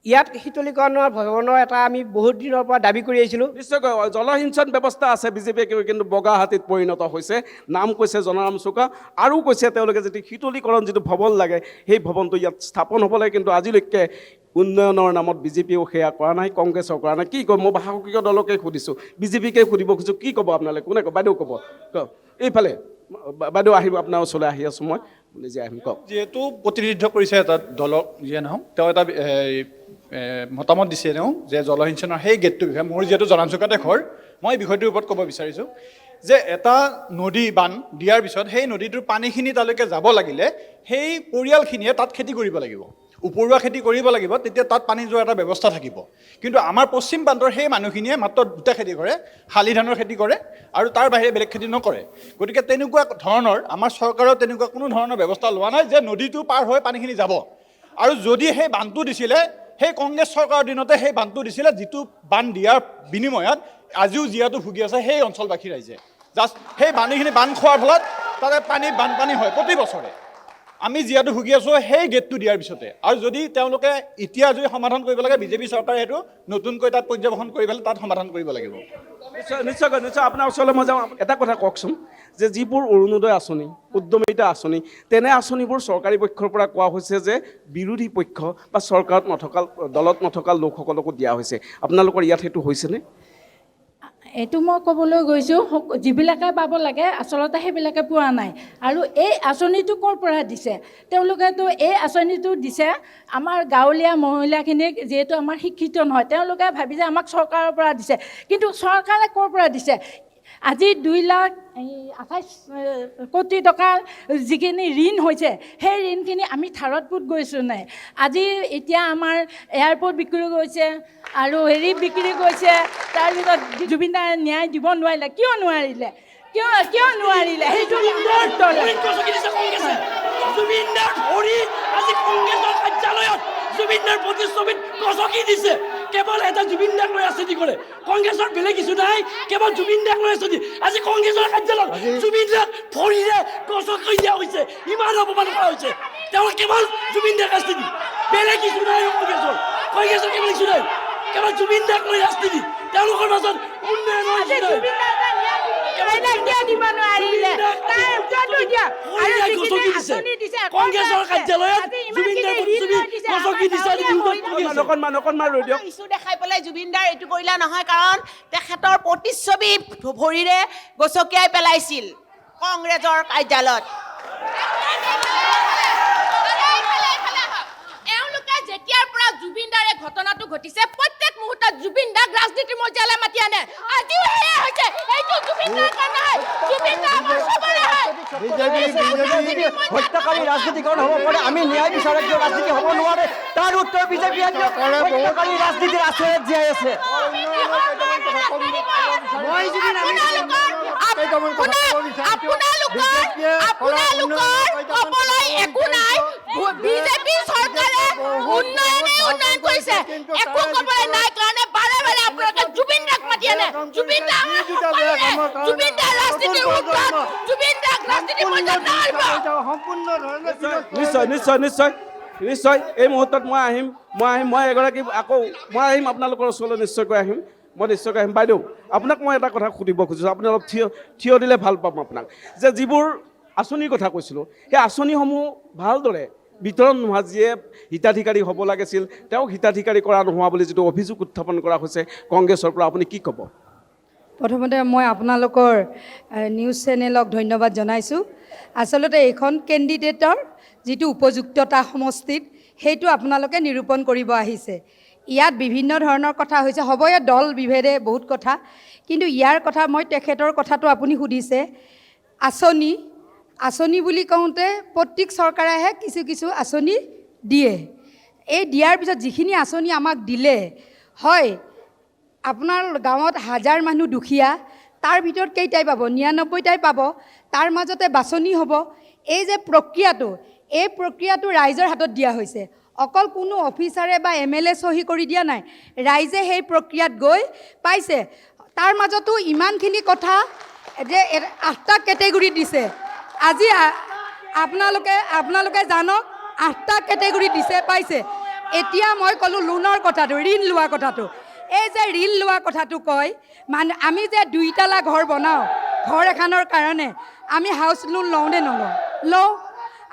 ইয়াত শীতলীকৰণৰ ভৱনৰ এটা আমি বহুত দিনৰ পৰা দাবী কৰি আহিছিলোঁ। নিশ্চয়কৈ জলসিঞ্চন ব্যৱস্থা আছে বিজেপিয়ে কিন্তু বগাহাতীত পৰিণত হৈছে, নাম কৈছে জনাৰাম চুকা, আৰু কৈছে তেওঁলোকে যদি শীতলীকৰণ যিটো ভৱন লাগে সেই ভৱনটো ইয়াত স্থাপন হ'ব লাগে, কিন্তু আজিলৈকে উন্নয়নৰ নামত বিজেপিয়েও সেয়া কৰা নাই, কংগ্ৰেছেও কৰা নাই। কি কয়, মই শাসকীয় দলকে সুধিছোঁ, বিজেপিকে সুধিব খুজিছোঁ, কি ক'ব আপোনালোকে? কোনে কয়? বাইদেউ ক'ব। এইফালে বাইদেউ আহিব, আপোনাৰ ওচৰলৈ আহি আছোঁ, মই নিজে আহিম, কওক। যিহেতু প্ৰতিনিধিত্ব কৰিছে এটা দলক, যিয়ে নহওক তেওঁ এটা মতামত দিছে তেওঁ যে জলসিঞ্চনৰ সেই গেটটোৰ বিষয়ে। মোৰ যিহেতু জনাৰাম চুকাতে ঘৰ, মই এই বিষয়টোৰ ওপৰত ক'ব বিচাৰিছোঁ যে এটা নদী বান্ধ দিয়াৰ পিছত সেই নদীটোৰ পানীখিনি তালৈকে যাব লাগিলে সেই পৰিয়ালখিনিয়ে তাত খেতি কৰিব লাগিব, উপৰুৱা খেতি কৰিব লাগিব, তেতিয়া তাত পানী যোৱাৰ এটা ব্যৱস্থা থাকিব। কিন্তু আমাৰ পশ্চিম প্ৰান্তৰ সেই মানুহখিনিয়ে মাত্ৰ দুটা খেতি কৰে, শালি ধানৰ খেতি কৰে আৰু তাৰ বাহিৰে বেলেগ খেতি নকৰে। গতিকে তেনেকুৱা ধৰণৰ আমাৰ চৰকাৰেও তেনেকুৱা কোনো ধৰণৰ ব্যৱস্থা লোৱা নাই যে নদীটো পাৰ হৈ পানীখিনি যাব। আৰু যদি সেই বান্ধটো দিছিলে, সেই কংগ্ৰেছ চৰকাৰৰ দিনতে সেই বান্ধটো দিছিলে, যিটো বান্ধ দিয়াৰ বিনিময়ত আজিও জীয়াটো ভুগি আছে সেই অঞ্চলবাসী ৰাইজে। জাষ্ট সেই পানীখিনি বান্ধ খোৱাৰ ফলত তাতে বানপানী হয় প্ৰতি বছৰে। আমি জীয়াটো ভুগি আছোঁ সেই গেটটো দিয়াৰ পিছতে। আৰু যদি তেওঁলোকে এতিয়া যদি সমাধান কৰিব লাগে, বিজেপি চৰকাৰে সেইটো নতুনকৈ তাত পৰ্যবেক্ষণ কৰি পেলাই তাত সমাধান কৰিব লাগিব। নিশ্চয়কৈ নিশ্চয় আপোনাৰ ওচৰলৈ মই যাওঁ। এটা কথা কওকচোন, যে যিবোৰ অৰুণোদয় আঁচনি, উদ্যমিতা আঁচনি, তেনে আঁচনিবোৰ চৰকাৰী পক্ষৰ পৰা কোৱা হৈছে যে বিৰোধী পক্ষ বা চৰকাৰত নথকা দলত নথকা লোকসকলকো দিয়া হৈছে। আপোনালোকৰ ইয়াত সেইটো হৈছেনে? এইটো মই ক'বলৈ গৈছোঁ, যিবিলাকে পাব লাগে আচলতে সেইবিলাকে পোৱা নাই। আৰু এই আঁচনিটো ক'ৰ পৰা দিছে? তেওঁলোকেতো এই আঁচনিটো দিছে আমাৰ গাঁৱলীয়া মহিলাখিনিক, যিহেতু আমাৰ শিক্ষিত নহয়, তেওঁলোকে ভাবিছে আমাক চৰকাৰৰ পৰা দিছে, কিন্তু চৰকাৰে ক'ৰ পৰা দিছে? আজি 2,28 কোটি টকা যিখিনি ঋণ হৈছে, সেই ঋণখিনি আমি ধাৰত পোত গৈছোঁ নাই। আজি এতিয়া আমাৰ এয়াৰপৰ্ট বিক্ৰী গৈছে আৰু বিক্ৰী গৈছে, তাৰপিছত জুবিন দাই ন্যায় দিব নোৱাৰিলে। কিয় নোৱাৰিলে? কিয় নোৱাৰিলে? সেইটো জুবিনদাৰ প্ৰতিচ্ছবিত গছকি দিছে, কেৱল এটা জুবিন দাক লৈ ৰাজনীতি কৰে। কংগ্ৰেছৰ বেলেগ কিছু নাই, কেৱল জুবিন দাক লৈ ৰাজনীতি। আজি কংগ্ৰেছৰ কাৰ্যালয়ত জুবিন দাক ভৰিৰে গছকি দিয়া হৈছে, ইমান অপমান কৰা হৈছে। তেওঁ কেৱল জুবিন দাক ৰাজনীতি, বেলেগ কিছু নাই। কংগ্ৰেছৰ কেৱল কিছু নাই, কেৱল জুবিন দাক লৈ ৰাজনীতি। তেওঁলোকৰ মাজত উন্নয়নৰ কংগ্ৰেছৰ কাৰ্যালয়ত জুবিনদাৰ ইছ্যু দেখাই পেলাই জুবিনদাৰ এইটো কৰিলে নহয়, কাৰণ তেখেতৰ প্ৰতিচ্ছবি ভৰিৰে গছকিয়াই পেলাইছিল কংগ্ৰেছৰ কাৰ্যালয়ত। এওঁলোকে যেতিয়াৰ পৰা জুবিনদাৰে ঘটনাটো ঘটিছে, প্ৰত্যেক মুহূৰ্তত জুবিনদাক ৰাজনীতিৰ মজিয়ালৈ মাতি আনে। আজিও এয়া হৈছে, এইটো জুবিনদাৰ কাৰণে হয়, জুবিনদা আমাৰ চবৰে হয়। হত্যাকাৰী ৰাজনীতিকৰণ হ'ব পাৰে, আমি ন্যায় বিচাৰে কিয় ৰাজনীতি হ'ব নোৱাৰে? তাৰ উত্তৰ বিজেপি হত্যাকাৰী ৰাজনীতিৰ আশ্ৰয়ত জীয়াই আছে। বিজেপি চৰকাৰে উন্নয়ন কৰিছে, একো ক'বলৈ নাই কাৰণে বাৰে বাৰে আপোনালোকে জুবিনদাক মাতি আনে। জুবিনদা ৰাজনীতিৰ উত্তৰত, জুবিনদাক ৰাজনীতি পৰ্যায়ত নিশ্চয় নিশ্চয় নিশ্চয় নিশ্চয় এই মুহূৰ্তত মই আহিম আপোনালোকৰ ওচৰলৈ নিশ্চয়কৈ আহিম। বাইদেউ, আপোনাক মই এটা কথা সুধিব খুজিছোঁ, আপুনি অলপ থিয় দিলে ভাল পাম আপোনাক। যে যিবোৰ আঁচনিৰ কথা কৈছিলোঁ, সেই আঁচনিসমূহ ভালদৰে বিতৰণ নোহোৱা, যিয়ে হিতাধিকাৰী হ'ব লাগিছিল তেওঁক হিতাধিকাৰী কৰা নোহোৱা বুলি যিটো অভিযোগ উত্থাপন কৰা হৈছে কংগ্ৰেছৰ পৰা, আপুনি কি ক'ব? প্ৰথমতে মই আপোনালোকৰ নিউজ চেনেলক ধন্যবাদ জনাইছোঁ। আচলতে এইখন কেণ্ডিডেটৰ যিটো উপযুক্ততা সমষ্টিত, সেইটো আপোনালোকে নিৰূপণ কৰিব আহিছে। ইয়াত বিভিন্ন ধৰণৰ কথা হৈছে, হ'ব ইয়াত দল বিভেদে বহুত কথা, কিন্তু ইয়াৰ কথা মই তেখেতৰ কথাটো আপুনি সুধিছে। আঁচনি বুলি কওঁতে প্ৰত্যেক চৰকাৰেহে কিছু কিছু আঁচনি দিয়ে। এই দিয়াৰ পিছত যিখিনি আঁচনি আমাক দিলে, হয় আপোনাৰ গাঁৱত 1000 মানুহ দুখীয়া, তাৰ ভিতৰত কেইটাই পাব? 99টাই পাব। তাৰ মাজতে বাছনি হ'ব। এই যে প্ৰক্ৰিয়াটো, এই প্ৰক্ৰিয়াটো ৰাইজৰ হাতত দিয়া হৈছে। অকল কোনো অফিচাৰে বা MLA চহী কৰি দিয়া নাই, ৰাইজে সেই প্ৰক্ৰিয়াত গৈ পাইছে। তাৰ মাজতো ইমানখিনি কথা যে 8টা কেটেগৰী দিছে। আজি আপোনালোকে জানক 8টা কেটেগৰী দিছে, পাইছে। এতিয়া মই ক'লোঁ লোনৰ কথাটো, ঋণ লোৱা কথাটো। এই যে ঋণ লোৱা কথাটো কয়, মানে আমি যে 2 তালা ঘৰ বনাওঁ, ঘৰ এখনৰ কাৰণে আমি হাউচ লোন লওঁ নে নলওঁ? লওঁ।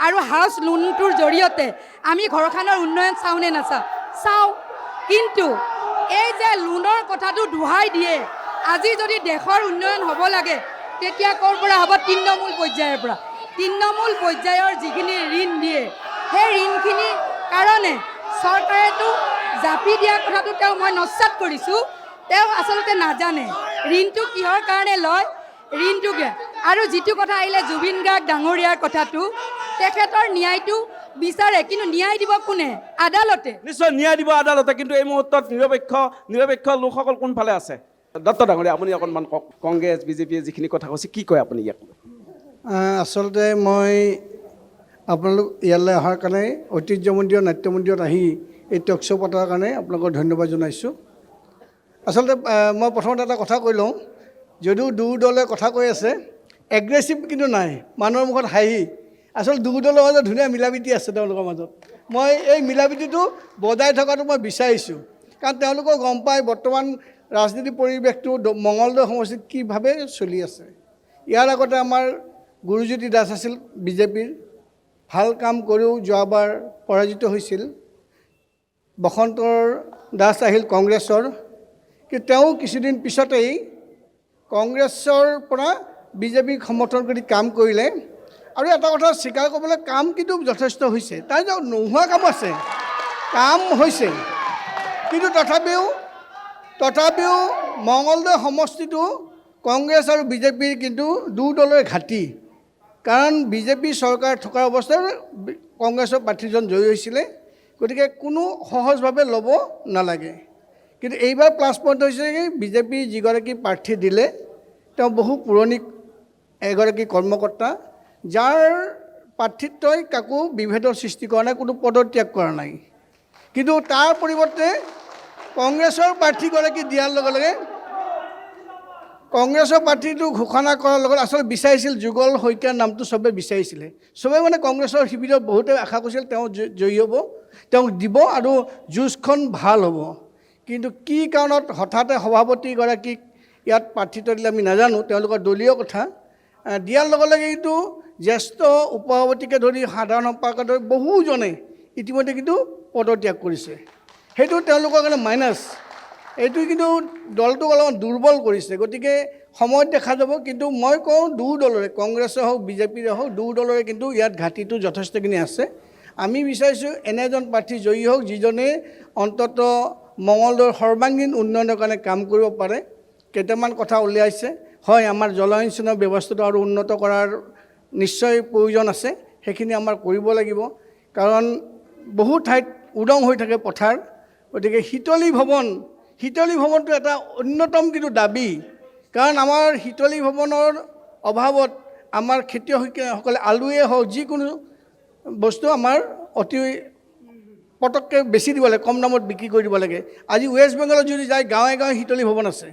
আৰু হাউচ লোনটোৰ জৰিয়তে আমি ঘৰখনৰ উন্নয়ন চাওঁ নে নাচাওঁ? চাওঁ। কিন্তু এই যে লোনৰ কথাটো দোহাই দিয়ে, আজি যদি দেশৰ উন্নয়ন হ'ব লাগে, তেতিয়া ক'ৰ পৰা হ'ব? তৃণমূল পৰ্যায়ৰ পৰা। তৃণমূল পৰ্যায়ৰ যিখিনি ঋণ দিয়ে, সেই ঋণখিনিৰ কাৰণে চৰকাৰেতো জাপি দিয়া কথাটো মই নস্যাৎ কৰিছোঁ। তেওঁ আচলতে নাজানে ঋণটো কিহৰ কাৰণে লয়, ঋণটো কি। আৰু যিটো কথা আহিলে জুবিন গাৰ্গ ডাঙৰীয়াৰ কথাটো, তেখেতৰ ন্যায়টো বিচাৰে, কিন্তু ন্যায় দিব কোনে? আদালতে। নিশ্চয় ন্যায় দিব আদালতে, কিন্তু এই মুহূৰ্তত নিৰপেক্ষ লোকসকল কোনফালে আছে? দত্ত ডাঙৰীয়া, আপুনি অকণমান কওক। কংগ্ৰেছ বিজেপিয়ে যিখিনি কথা কৈছে, কি কয় আপুনি ইয়াক? আচলতে মই আপোনালোক ইয়ালৈ অহাৰ কাৰণে, ঐতিহ্যমন্দিৰ নাট্য মন্দিৰত আহি এই টক শ্ব' পতাৰ কাৰণে আপোনালোকক ধন্যবাদ জনাইছোঁ। আচলতে মই প্ৰথমতে এটা কথা কৈ লওঁ, যদিও দুয়ো দলে কথা কৈ আছে, এগ্ৰেছিভ কিন্তু নাই, মানুহৰ মুখত হাঁহি। আচলতে দুয়ো দলৰ মাজত ধুনীয়া মিলাপ্ৰীতি আছে তেওঁলোকৰ মাজত। মই এই মিলাপ্ৰীতিটো বজাই থকাটো মই বিচাৰিছোঁ, কাৰণ তেওঁলোকেও গম পায় বৰ্তমান ৰাজনীতি পৰিৱেশটো মঙলদৈ সমষ্টিত কিভাৱে চলি আছে। ইয়াৰ আগতে আমাৰ গুৰুজ্যোতি দাস আছিল বিজেপিৰ, ভাল কাম কৰিও যোৱাবাৰ পৰাজিত হৈছিল। বসন্তৰ দাস আহিল কংগ্ৰেছৰ, কিন্তু তেওঁ কিছুদিন পিছতেই কংগ্ৰেছৰ পৰা বিজেপিক সমৰ্থন কৰি কাম কৰিলে। আৰু এটা কথা স্বীকাৰ কৰিবলৈ, কাম কিন্তু যথেষ্ট হৈছে, তাৰ নোহোৱা কাম আছে, কাম হৈছে। কিন্তু তথাপিও মঙলদৈ সমষ্টিটো কংগ্ৰেছ আৰু বিজেপিৰ কিন্তু দুয়ো দলৰে ঘাটি। কাৰণ বিজেপি চৰকাৰ থকাৰ অৱস্থাত কংগ্ৰেছৰ প্ৰাৰ্থীজন জয়ী হৈছিলে, গতিকে কোনো সহজভাৱে ল'ব নালাগে। কিন্তু এইবাৰ প্লাছ পইণ্ট হৈছে কি, বিজেপি যিগৰাকী প্ৰাৰ্থী দিলে তেওঁ বহু পুৰণি এগৰাকী কৰ্মকৰ্তা, যাৰ প্ৰাৰ্থিত্বই কাকো বিভেদৰ সৃষ্টি কৰা নাই, কোনো পদত্যাগ কৰা নাই। কিন্তু তাৰ পৰিৱৰ্তে কংগ্ৰেছৰ প্ৰাৰ্থীগৰাকী দিয়াৰ লগে লগে, কংগ্ৰেছৰ প্ৰাৰ্থীটো ঘোষণা কৰাৰ লগত আচলতে বিচাৰিছিল যুগল শইকীয়াৰ নামটো চবে বিচাৰিছিলে। চবেই মানে কংগ্ৰেছৰ শিবিৰত বহুতে আশা কৰিছিল তেওঁ জয়ী হ'ব, তেওঁক দিব আৰু যুঁজখন ভাল হ'ব। কিন্তু কি কাৰণত হঠাতে সভাপতিগৰাকীক ইয়াত প্ৰাৰ্থিত্ব দিলে আমি নাজানো, তেওঁলোকৰ দলীয় কথা। দিয়াৰ লগে লগে কিন্তু জ্যেষ্ঠ উপসভাপতিকে ধৰি সাধাৰণ সম্পাদকে ধৰি বহুজনে ইতিমধ্যে কিন্তু পদত্যাগ কৰিছে। সেইটো তেওঁলোকৰ কাৰণে মাইনাছ। এইটো কিন্তু দলটোক অলপমান দুৰ্বল কৰিছে। গতিকে সময়ত দেখা যাব। কিন্তু মই কওঁ দুয়ো দলৰে, কংগ্ৰেছে হওক বিজেপিৰে হওক, দুয়ো দলৰে কিন্তু ইয়াত ঘাটিটো যথেষ্টখিনি আছে। আমি বিচাৰিছোঁ এনে এজন প্ৰাৰ্থী জয়ী হওক, যিজনে অন্ততঃ মঙলদৈৰ সৰ্বাংগীন উন্নয়নৰ কাৰণে কাম কৰিব পাৰে। কেইটামান কথা উলিয়াইছে, হয় আমাৰ জলসিঞ্চনৰ ব্যৱস্থাটো আৰু উন্নত কৰাৰ নিশ্চয় প্ৰয়োজন আছে, সেইখিনি আমাৰ কৰিব লাগিব। কাৰণ বহু ঠাইত উদং হৈ থাকে পথাৰ। গতিকে শীতলী ভৱনটো এটা অন্যতম কিন্তু দাবী। কাৰণ আমাৰ শীতলী ভৱনৰ অভাৱত আমাৰ খেতিয়কসকলে আলুৱে হওক যিকোনো বস্তু আমাৰ অতি পটককৈ বেছি দিব লাগে, কম দামত বিক্ৰী কৰি দিব লাগে। আজি ৱেষ্ট বেংগলত যদি যায়, গাঁৱে গাঁৱে শীতলী ভৱন আছে।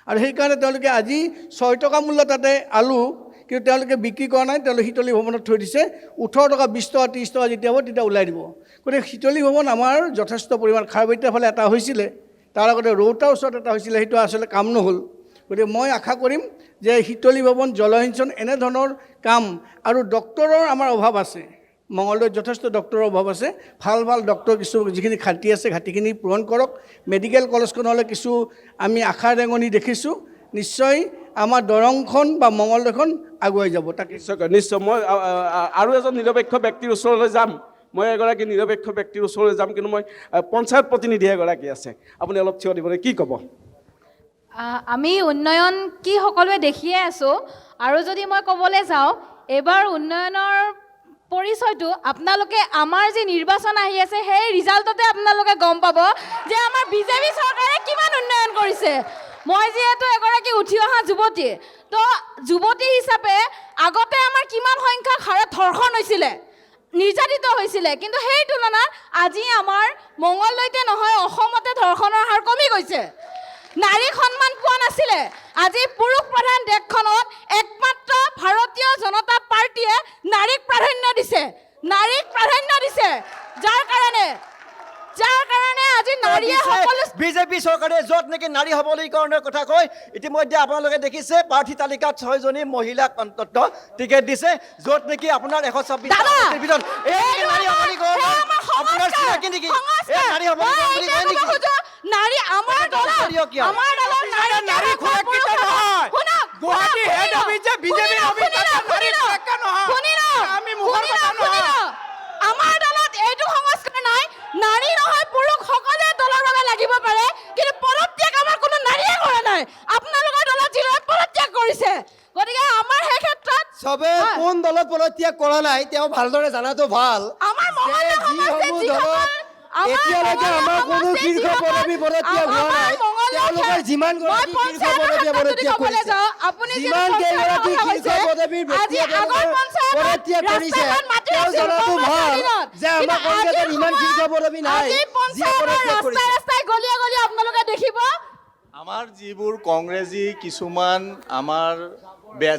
আৰু সেইকাৰণে তেওঁলোকে আজি 6 টকা মূল্য তাতে আলু, কিন্তু তেওঁলোকে বিক্ৰী কৰা নাই, তেওঁলোকে শীতলী ভৱনত থৈ দিছে। 18 টকা 20 টকা 30 টকা যেতিয়া হ'ব তেতিয়া ওলাই দিব। গতিকে শীতলী ভৱন আমাৰ যথেষ্ট পৰিমাণ, খাৰবৈতিয়াৰ ফালে এটা হৈছিলে, তাৰ আগতে ৰৌতাৰ ওচৰত এটা হৈছিলে, সেইটো আচলতে কাম নহ'ল। গতিকে মই আশা কৰিম যে শীতলী ভৱন, জলসিঞ্চন এনেধৰণৰ কাম, আৰু ডক্তৰৰ আমাৰ অভাৱ আছে। মঙলদৈত যথেষ্ট ডক্তৰৰ অভাৱ আছে। ভাল ডক্তৰ কিছু যিখিনি ঘাটি আছে, ঘাটিখিনি পূৰণ কৰক। মেডিকেল কলেজখনলৈ কিছু আমি আশাৰ ৰেঙনি দেখিছোঁ। নিশ্চয় আমাৰ দৰংখন বা মঙলদৈখন আগুৱাই যাব। তাকে নিশ্চয় মই আৰু এজন নিৰপেক্ষ ব্যক্তিৰ ওচৰলৈ যাম। মই এগৰাকী নিৰপেক্ষ ব্যক্তিৰ ওচৰলৈ যাম, কিন্তু মই পঞ্চায়ত প্ৰতিনিধি এগৰাকী আছে, আপুনি অলপ থিয় দিবলৈ কি ক'ব? আমি উন্নয়ন কি সকলোৱে দেখিয়ে আছোঁ। আৰু যদি মই ক'বলৈ যাওঁ, এইবাৰ উন্নয়নৰ পৰিচয়টো আপোনালোকে আমাৰ যি নিৰ্বাচন আহি আছে সেই ৰিজাল্টতে আপোনালোকে গম পাব যে আমাৰ বিজেপি চৰকাৰে কিমান উন্নয়ন কৰিছে। মই যিহেতু এগৰাকী উঠি অহা যুৱতী, তো যুৱতী হিচাপে আগতে আমাৰ কিমান সংখ্যক হাৰত ধৰ্ষণ হৈছিলে, নিৰ্যাতিত হৈছিলে, কিন্তু সেই তুলনাত আজি আমাৰ মঙলদৈতে নহয় অসমতে ধৰ্ষণৰ হাৰ কমি গৈছে। নাৰীক সন্মান পোৱা নাছিলে, আজি পুৰুষ প্ৰধান দেশখনত একমাত্ৰ ভাৰতীয় জনতা পাৰ্টীয়ে নাৰীক প্ৰাধান্য দিছে, যাৰ কাৰণে আজি নাৰীয়ে সকলো বিজেপি চৰকাৰে য'ত নেকি নাৰী সবলীকৰণৰ কথা কয়, ইতিমধ্যে আপোনালোকে দেখিছে প্ৰাৰ্থী তালিকাত 6জনী মহিলাক অন্তত টিকেট দিছে, য'ত নেকি আপোনাৰ 126 ভিতৰত নাৰী সবলীকৰণ আপোনাৰ চিনাকি নেকি? নাৰী সবলীকৰণ বুলি কয় নেকি? নাৰী আমাৰ দলৰ নাৰী সুৰক্ষিত নহয়। গুৱাহাটী হেড অফিচ যে বিজেপিৰ অফিচ নাৰী সুৰক্ষা নহয়। আমি মুখৰ কথা নহয়। আমাৰ দলত এইটো সংস্কাৰ নাই, নাৰী নহয় পুৰুষ সকলোৱে দলৰ বাবে লাগিব পাৰে, কিন্তু পদত্যাগ আমাৰ কোনো নাৰীয়ে কৰা নাই। আপোনালোকৰ দলত যিদৰে পদত্যাগ কৰিছে, গতিকে আমাৰ সেই ক্ষেত্ৰত চবে কোন দলত পদত্যাগ কৰা নাই তেওঁ ভালদৰে জানাটো ভাল। আমাৰ মহল্লা যিসমূহ দলত এতিয়ালৈকে আমাৰ কোনো শীৰ্ষ পদবী পদত্যাগ হোৱা নাই, তেওঁলোকৰ যিমান গৰাকী শীৰ্ষ পদবী পদত্যাগ কৰিছে, যিমান কেইগৰাকী শীৰ্ষ পদবীৰ ব্যক্তিয়ে তেওঁলোকৰ পদত্যাগ কৰিছে, তেওঁ জনাটো ভাল যে আমাৰ কংগ্ৰেছৰ ইমান শীৰ্ষ পদবী নাই যিয়ে পদত্যাগ কৰিছে। ৰাস্তাই গলিয়ে গলিয়ে আপোনালোকে দেখিব আমাৰ যিবোৰ কংগ্ৰেছী কিছুমান আমাৰ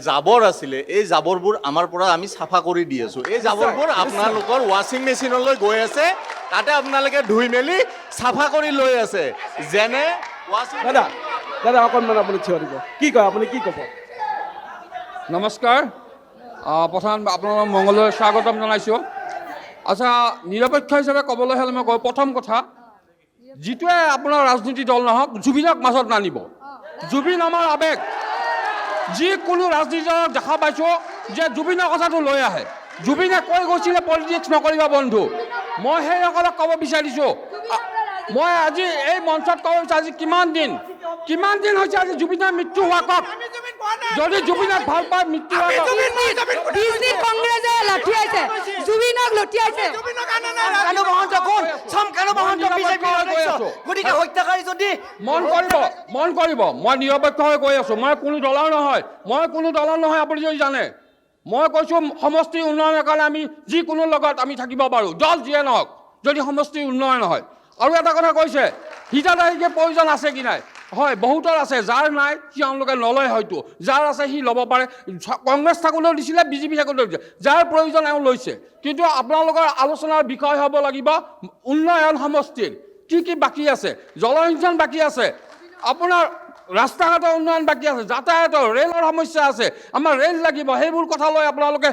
জাবৰ আছিলে, এই জাবৰবোৰ আমাৰ পৰা আমি চাফা কৰি দি আছোঁ। এই জাবৰবোৰ আপোনালোকৰ ৱাশ্বিং মেচিনলৈ গৈ আছে, তাতে আপোনালোকে ধুই মেলি চাফা কৰি লৈ আছে। যেনে দাদা অকণমান আপুনি থিয় দিব, কি কয় আপুনি, কি ক'ব? নমস্কাৰ, প্ৰথম আপোনালোকৰ মংগললৈ স্বাগতম জনাইছোঁ। আচ্ছা, নিৰপেক্ষ হিচাপে ক'বলৈ হ'লে মই কওঁ, প্ৰথম কথা, যিটোৱে আপোনাৰ ৰাজনীতি দল নহওক জুবিনক মাজত নানিব। জুবিন আমাৰ আৱেগ। যিকোনো ৰাজনীতি দলক দেখা পাইছোঁ যে জুবিনৰ কথাটো লৈ আহে। জুবিনে কৈ গৈছিলে পলিটিক্স নকৰিবা বন্ধু। মই সেইসকলক ক'ব বিচাৰিছোঁ, মই আজি এই মঞ্চত ক'ব বিচাৰিছোঁ, আজি কিমান দিন হৈছে আজি জুবিনৰ মৃত্যু হোৱা কওক। যদি জুবিনক ভাল পায় মৃত্যু হোৱা কংগ্ৰেছে লঠিয়াইছে, জুবিনক লঠিয়াইছে। মন কৰিব, মই নিৰপেক্ষ হৈ কৈ আছোঁ, মই কোনো দলৰ নহয়, আপুনি যদি জানে। মই কৈছোঁ সমষ্টি উন্নয়নৰ কাৰণে আমি যিকোনো লগত আমি থাকিব পাৰোঁ, দল যিয়ে নহওক, যদি সমষ্টি উন্নয়ন হয়। আৰু এটা কথা কৈছে, হিতাধাৰীকে প্ৰয়োজন আছে কি নাই? হয়, বহুতৰ আছে, যাৰ নাই তেওঁলোকে নলয়, হয়তো যাৰ আছে সি ল'ব পাৰে। কংগ্ৰেছ থাকোঁতেও দিছিলে, বিজেপি থাকোঁতেও দিছিলে, যাৰ প্ৰয়োজন এওঁ লৈছে। কিন্তু আপোনালোকৰ আলোচনাৰ বিষয় হ'ব লাগিব উন্নয়ন সমষ্টিৰ কি বাকী আছে। জলসিঞ্চন বাকী আছে, আপোনাৰ ৰাস্তা ঘাটৰ উন্নয়ন বাকী আছে, যাতায়াতৰ ৰেলৰ সমস্যা আছে, আমাৰ ৰেল লাগিব। সেইবোৰ কথা লৈ আপোনালোকে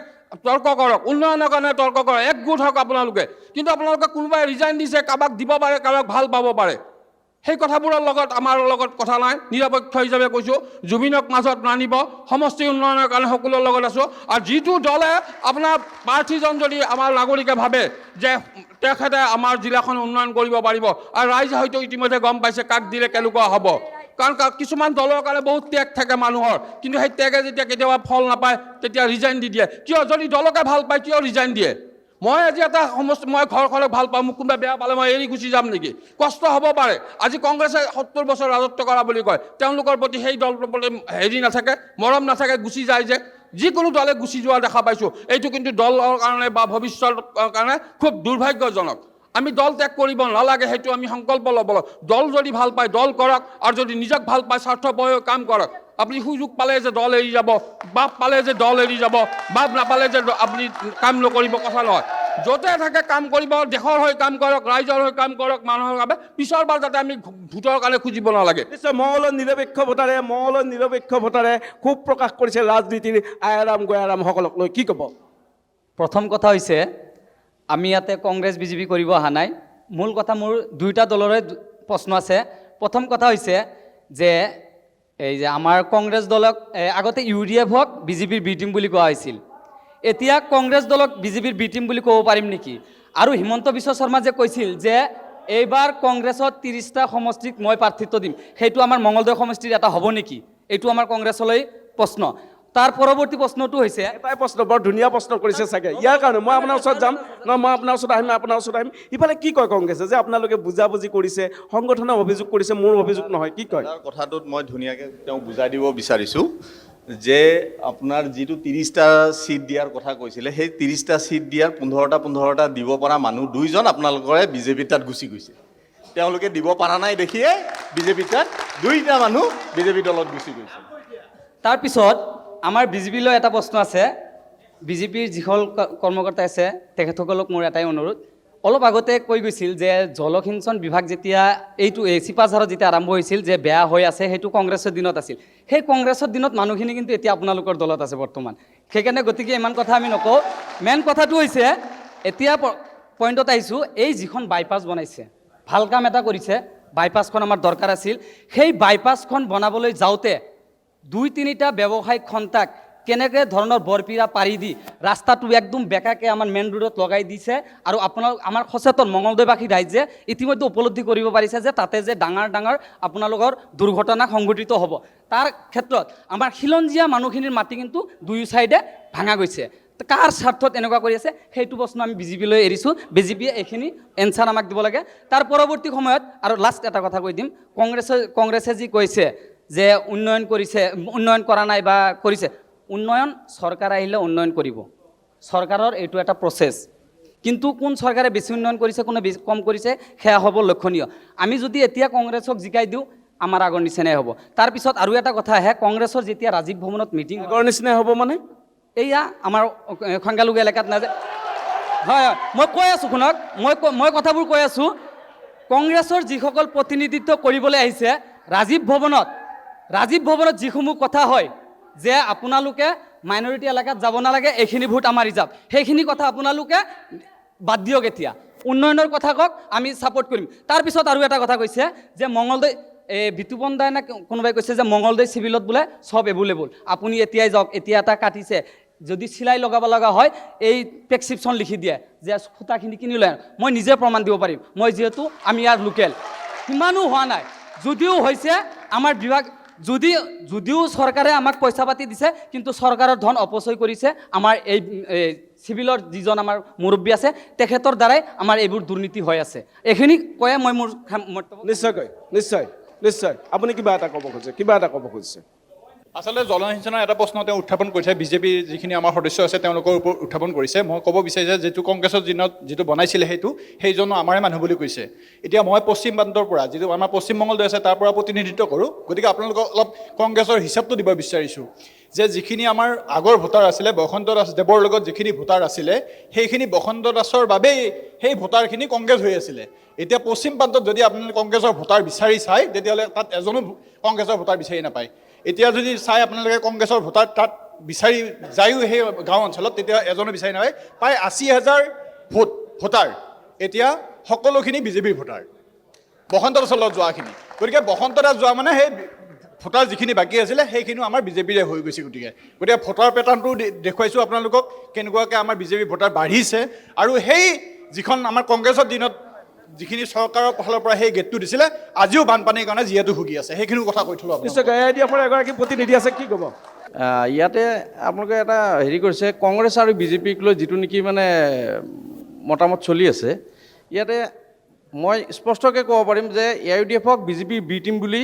তৰ্ক কৰক, উন্নয়নৰ কাৰণে তৰ্ক কৰক, একগোট হওক আপোনালোকে। কিন্তু আপোনালোকে কোনোবাই ৰিজাইন দিছে, কাৰোবাক দিব পাৰে, কাৰোবাক ভাল পাব পাৰে। সেই কথাবোৰৰ লগত আমাৰ লগত কথা নাই। নিৰপেক্ষ হিচাপে কৈছোঁ, জুবিনক মাজত নানিব, সমষ্টি উন্নয়নৰ কাৰণে সকলোৰে লগত আছোঁ। আৰু যিটো দলে আপোনাৰ প্ৰাৰ্থীজন যদি আমাৰ নাগৰিকে ভাবে যে তেখেতে আমাৰ জিলাখন উন্নয়ন কৰিব পাৰিব, আৰু ৰাইজে হয়তো ইতিমধ্যে গম পাইছে কাক দিলে কেনেকুৱা হ'ব। কাৰণ কিছুমান দলৰ কাৰণে বহুত ত্যাগ থাকে মানুহৰ, কিন্তু সেই ত্যাগে যেতিয়া কেতিয়াবা ফল নাপায় তেতিয়া ৰিজাইন দি দিয়ে। কিয়? যদি দলকে ভাল পায় কিয় ৰিজাইন দিয়ে? মই আজি এটা সমষ্টি, মই ঘৰখনক ভাল পাওঁ, মোক কোনোবাই বেয়া পালে মই এৰি গুচি যাম নেকি? কষ্ট হ'ব পাৰে। আজি কংগ্ৰেছে 70 বছৰ ৰাজত্ব কৰা বুলি কয়, তেওঁলোকৰ প্ৰতি সেই দলটোৰ প্ৰতি হেৰি নাথাকে, মৰম নাথাকে, গুচি যায় যে। যিকোনো দলে গুচি যোৱা দেখা পাইছোঁ। এইটো কিন্তু দলৰ কাৰণে বা ভৱিষ্যতৰ কাৰণে খুব দুৰ্ভাগ্যজনক। আমি দল ত্যাগ কৰিব নালাগে, সেইটো আমি সংকল্প ল'ব লাগিব। দল যদি ভাল পায় দল কৰক, আৰু যদি নিজক ভাল পায় স্বাৰ্থপৰ কাম কৰক। আপুনি সুযোগ পালে যে দল এৰি যাব, বাপ পালে যে দল এৰি যাব, বাপ নাপালে যে আপুনি কাম নকৰিব, কথা নহয়। য'তে থাকে কাম কৰিব, দেশৰ হৈ কাম কৰক, ৰাইজৰ হৈ কাম কৰক, মানুহৰ বাবে। পিছৰবাৰ যাতে আমি ভোটৰ কাৰণে খুজিব নালাগে। নিশ্চয় মঙলৰ নিৰপেক্ষ ভোটাৰে ক্ষোভ প্ৰকাশ কৰিছে ৰাজনীতিৰ আয়াৰাম গয়াৰামসকলক লৈ, কি ক'ব? প্ৰথম কথা হৈছে, আমি ইয়াতে কংগ্ৰেছ বিজেপি কৰিব অহা নাই। মূল কথা, মোৰ দুয়োটা দলৰে প্ৰশ্ন আছে। প্ৰথম কথা হৈছে যে এই যে আমাৰ কংগ্ৰেছ দলক আগতে UDF হওক বিজেপিৰ বি টিম বুলি কোৱা হৈছিল, এতিয়া কংগ্ৰেছ দলক বিজেপিৰ বি টিম বুলি ক'ব পাৰিম নেকি? আৰু হিমন্ত বিশ্ব শৰ্মা যে কৈছিল যে এইবাৰ কংগ্ৰেছত 30টা সমষ্টিক মই প্ৰাৰ্থিত্ব দিম, সেইটো আমাৰ মঙলদৈ সমষ্টিৰ এটা হ'ব নেকি? এইটো আমাৰ কংগ্ৰেছলৈ প্ৰশ্ন। তাৰ পৰৱৰ্তী প্ৰশ্নটো হৈছে এটাই প্ৰশ্ন, বৰ ধুনীয়া প্ৰশ্ন কৰিছে চাগে। ইয়াৰ কাৰণে মই আপোনাৰ ওচৰত যাম, মই আপোনাৰ ওচৰত আহিম, আপোনাৰ ওচৰত আহিম। ইফালে কি কয় কংগ্ৰেছে যে আপোনালোকে বুজাবুজি কৰিছে, সংগঠনে অভিযোগ কৰিছে, মোৰ অভিযোগ নহয়, কি কয়? তাৰ কথাটোত মই ধুনীয়াকৈ তেওঁক বুজাই দিব বিচাৰিছোঁ যে আপোনাৰ যিটো 30টা ছিট দিয়াৰ কথা কৈছিলে, সেই 30টা ছিট দিয়াৰ 15টা দিব পৰা মানুহ 2জন আপোনালোকৰে বিজেপিৰ তাত গুচি গৈছে। তেওঁলোকে দিব পৰা নাই দেখিয়ে বিজেপিৰ তাত 2টা মানুহ বিজেপি দলত গুচি গৈছে। তাৰপিছত আমাৰ বিজেপিলৈ এটা প্ৰশ্ন আছে। বিজেপিৰ যিসকল কৰ্মকৰ্তা আছে তেখেতসকলক মোৰ এটাই অনুৰোধ, অলপ আগতে কৈ গৈছিল যে জলসিঞ্চন বিভাগ যেতিয়া এইটো চিপাঝাৰত যেতিয়া আৰম্ভ হৈছিল যে বেয়া হৈ আছে, সেইটো কংগ্ৰেছৰ দিনত আছিল। সেই কংগ্ৰেছৰ দিনত মানুহখিনি কিন্তু এতিয়া আপোনালোকৰ দলত আছে বৰ্তমান। সেইকাৰণে গতিকে ইমান কথা আমি নকওঁ। মেইন কথাটো হৈছে, এতিয়া পইণ্টত আহিছোঁ, এই যিখন বাইপাছ বনাইছে, ভাল কাম এটা কৰিছে। বাইপাছখন আমাৰ দৰকাৰ আছিল। সেই বাইপাছখন বনাবলৈ যাওঁতে 2-3টা ব্যৱসায়িক সন্থাক কেনেকৈ ধৰণৰ বৰপিৰা পাৰি দি ৰাস্তাটো একদম বেকাকৈ আমাৰ মেইন ৰোডত লগাই দিছে। আৰু আমাৰ সচেতন মঙলদৈবাসী ৰাইজে ইতিমধ্যে উপলব্ধি কৰিব পাৰিছে যে তাতে যে ডাঙৰ ডাঙৰ আপোনালোকৰ দুৰ্ঘটনা সংঘটিত হ'ব। তাৰ ক্ষেত্ৰত আমাৰ খিলঞ্জীয়া মানুহখিনিৰ মাটি কিন্তু দুয়ো ছাইডে ভাঙা গৈছে। কাৰ স্বাৰ্থত এনেকুৱা কৰি আছে, সেইটো প্ৰশ্ন আমি বিজেপিলৈ এৰিছোঁ। বিজেপিয়ে এইখিনি এনচাৰ আমাক দিব লাগে। তাৰ পৰৱৰ্তী সময়ত আৰু লাষ্ট এটা কথা কৈ দিম, কংগ্ৰেছে যি কৈছে যে উন্নয়ন কৰিছে, উন্নয়ন কৰা নাই বা কৰিছে, উন্নয়ন চৰকাৰ আহিলে উন্নয়ন কৰিব। চৰকাৰৰ এইটো এটা প্ৰচেছ। কিন্তু কোন চৰকাৰে বেছি উন্নয়ন কৰিছে, কোনে কম কৰিছে, সেয়া হ'ব লক্ষণীয়। আমি যদি এতিয়া কংগ্ৰেছক জিকাই দিওঁ, আমাৰ আগৰ নিচিনাই হ'ব। তাৰপিছত আৰু এটা কথা আহে, কংগ্ৰেছৰ যেতিয়া ৰাজীৱ ভৱনত মিটিং, আগৰ নিচিনাই হ'ব মানে এয়া আমাৰ সংখ্যালঘু এলেকাত নাযায়। হয়, মই কৈ আছোঁ শুনক, মই কথাবোৰ কৈ আছোঁ। কংগ্ৰেছৰ যিসকল প্ৰতিনিধিত্ব কৰিবলৈ আহিছে ৰাজীৱ ভৱনত যিসমূহ কথা হয় যে আপোনালোকে মাইনৰিটি এলেকাত যাব নালাগে, এইখিনি ভোট আমাৰ ৰিজাৰ্ভ, সেইখিনি কথা আপোনালোকে বাদ দিয়ক। এতিয়া উন্নয়নৰ কথা কওক, আমি ছাপোৰ্ট কৰিম। তাৰপিছত আৰু এটা কথা কৈছে যে মঙলদৈ বিতুপন দাই নে কোনোবাই কৈছে যে মঙলদৈ চিভিলত বোলে চব এভেইলেবল, আপুনি এতিয়াই যাওক। এতিয়া এটা কাটিছে, যদি চিলাই লগাব লগা হয় এই প্ৰেছক্ৰিপশ্যন লিখি দিয়ে যে সূতাখিনি কিনি লৈ। মই নিজে প্ৰমাণ দিব পাৰিম, মই যিহেতু আমি ইয়াৰ লোকেল। সিমানো হোৱা নাই, যদিও হৈছে আমাৰ বিভাগ, যদিও চৰকাৰে আমাক পইচা পাতি দিছে, কিন্তু চৰকাৰৰ ধন অপচয় কৰিছে। আমাৰ এই চিভিলৰ যিজন আমাৰ মুৰব্বী আছে, তেখেতৰ দ্বাৰাই আমাৰ এইবোৰ দুৰ্নীতি হৈ আছে। এইখিনি কয়ে মই মোৰ নিশ্চয়কৈ, নিশ্চয় আপুনি কিবা এটা ক'ব খুজিছে। আচলতে জলসিঞ্চনৰ এটা প্ৰশ্ন তেওঁ উত্থাপন কৰিছে, বিজেপিৰ যিখিনি আমাৰ সদস্য আছে তেওঁলোকৰ ওপৰত উত্থাপন কৰিছে। মই ক'ব বিচাৰিছোঁ যিটো কংগ্ৰেছৰ দিনত যিটো বনাইছিলে সেইজনো আমাৰে মানুহ বুলি কৈছে। এতিয়া মই পশ্চিম প্ৰান্তৰ পৰা, যিটো আমাৰ পশ্চিম মঙলদৈ আছে, তাৰ পৰা প্ৰতিনিধিত্ব কৰোঁ। গতিকে আপোনালোকক অলপ কংগ্ৰেছৰ হিচাপটো দিব বিচাৰিছোঁ যে যিখিনি আমাৰ আগৰ ভোটাৰ আছিলে, বসন্ত দাস দেৱৰ লগত যিখিনি ভোটাৰ আছিলে, সেইখিনি বসন্ত দাসৰ বাবেই সেই ভোটাৰখিনি কংগ্ৰেছ হৈ আছিলে। এতিয়া পশ্চিম প্ৰান্তত যদি আপোনালোকে কংগ্ৰেছৰ ভোটাৰ বিচাৰি চায়, তেতিয়াহ'লে তাত এজনো কংগ্ৰেছৰ ভোটাৰ বিচাৰি নাপায়। এতিয়া যদি চাই আপোনালোকে কংগ্ৰেছৰ ভোটাৰ তাত বিচাৰি যায়ো সেই গাঁও অঞ্চলত, তেতিয়া এজনো বিচাৰি নাপায়। প্ৰায় 80,000 ভোটাৰ এতিয়া সকলোখিনি বিজেপিৰ ভোটাৰ, বসন্ত দাসৰ লগত যোৱাখিনি। গতিকে বসন্ত দাস যোৱা মানে সেই ভোটাৰ যিখিনি বাকী আছিলে সেইখিনিও আমাৰ বিজেপিৰে হৈ গৈছে। গতিকে ভোটাৰ পেটাৰ্ণটো দেখুৱাইছোঁ আপোনালোকক, কেনেকুৱাকৈ আমাৰ বিজেপি ভোটাৰ বাঢ়িছে। আৰু সেই যিখন আমাৰ কংগ্ৰেছৰ দিনত যিখিনি চৰকাৰৰ ফালৰ পৰা সেই গেটটো দিছিলে, আজিও বানপানীৰ কাৰণে যিহেতু ভুগি আছে, সেইখিনিও কথা কৈ থলোঁ। নিশ্চয়কৈ এগৰাকী প্ৰতিনিধি আছে, কি ক'ব? ইয়াতে আপোনালোকে এটা হেৰি কৰিছে, কংগ্ৰেছ আৰু বিজেপিক লৈ যিটো নেকি মানে মতামত চলি আছে, ইয়াতে মই স্পষ্টকৈ ক'ব পাৰিম যে AUDFক বিজেপিৰ বি টিম বুলি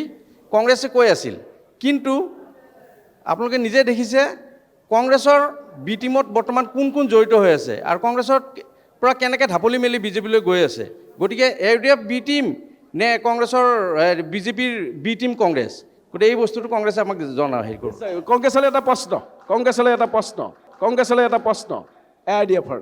কংগ্ৰেছে কৈ আছিল। কিন্তু আপোনালোকে নিজে দেখিছে কংগ্ৰেছৰ বি টিমত বৰ্তমান কোন কোন জড়িত হৈ আছে আৰু কংগ্ৰেছৰ পৰা কেনেকৈ ঢাপলি মেলি বিজেপিলৈ গৈ আছে। গতিকে AUDF বি টিম নে কংগ্ৰেছৰ বিজেপিৰ বি টিম কংগ্ৰেছ, গতিকে এই বস্তুটো কংগ্ৰেছে আমাক হেৰি কৰোঁ। কংগ্ৰেছলৈ এটা প্ৰশ্ন AUDFৰ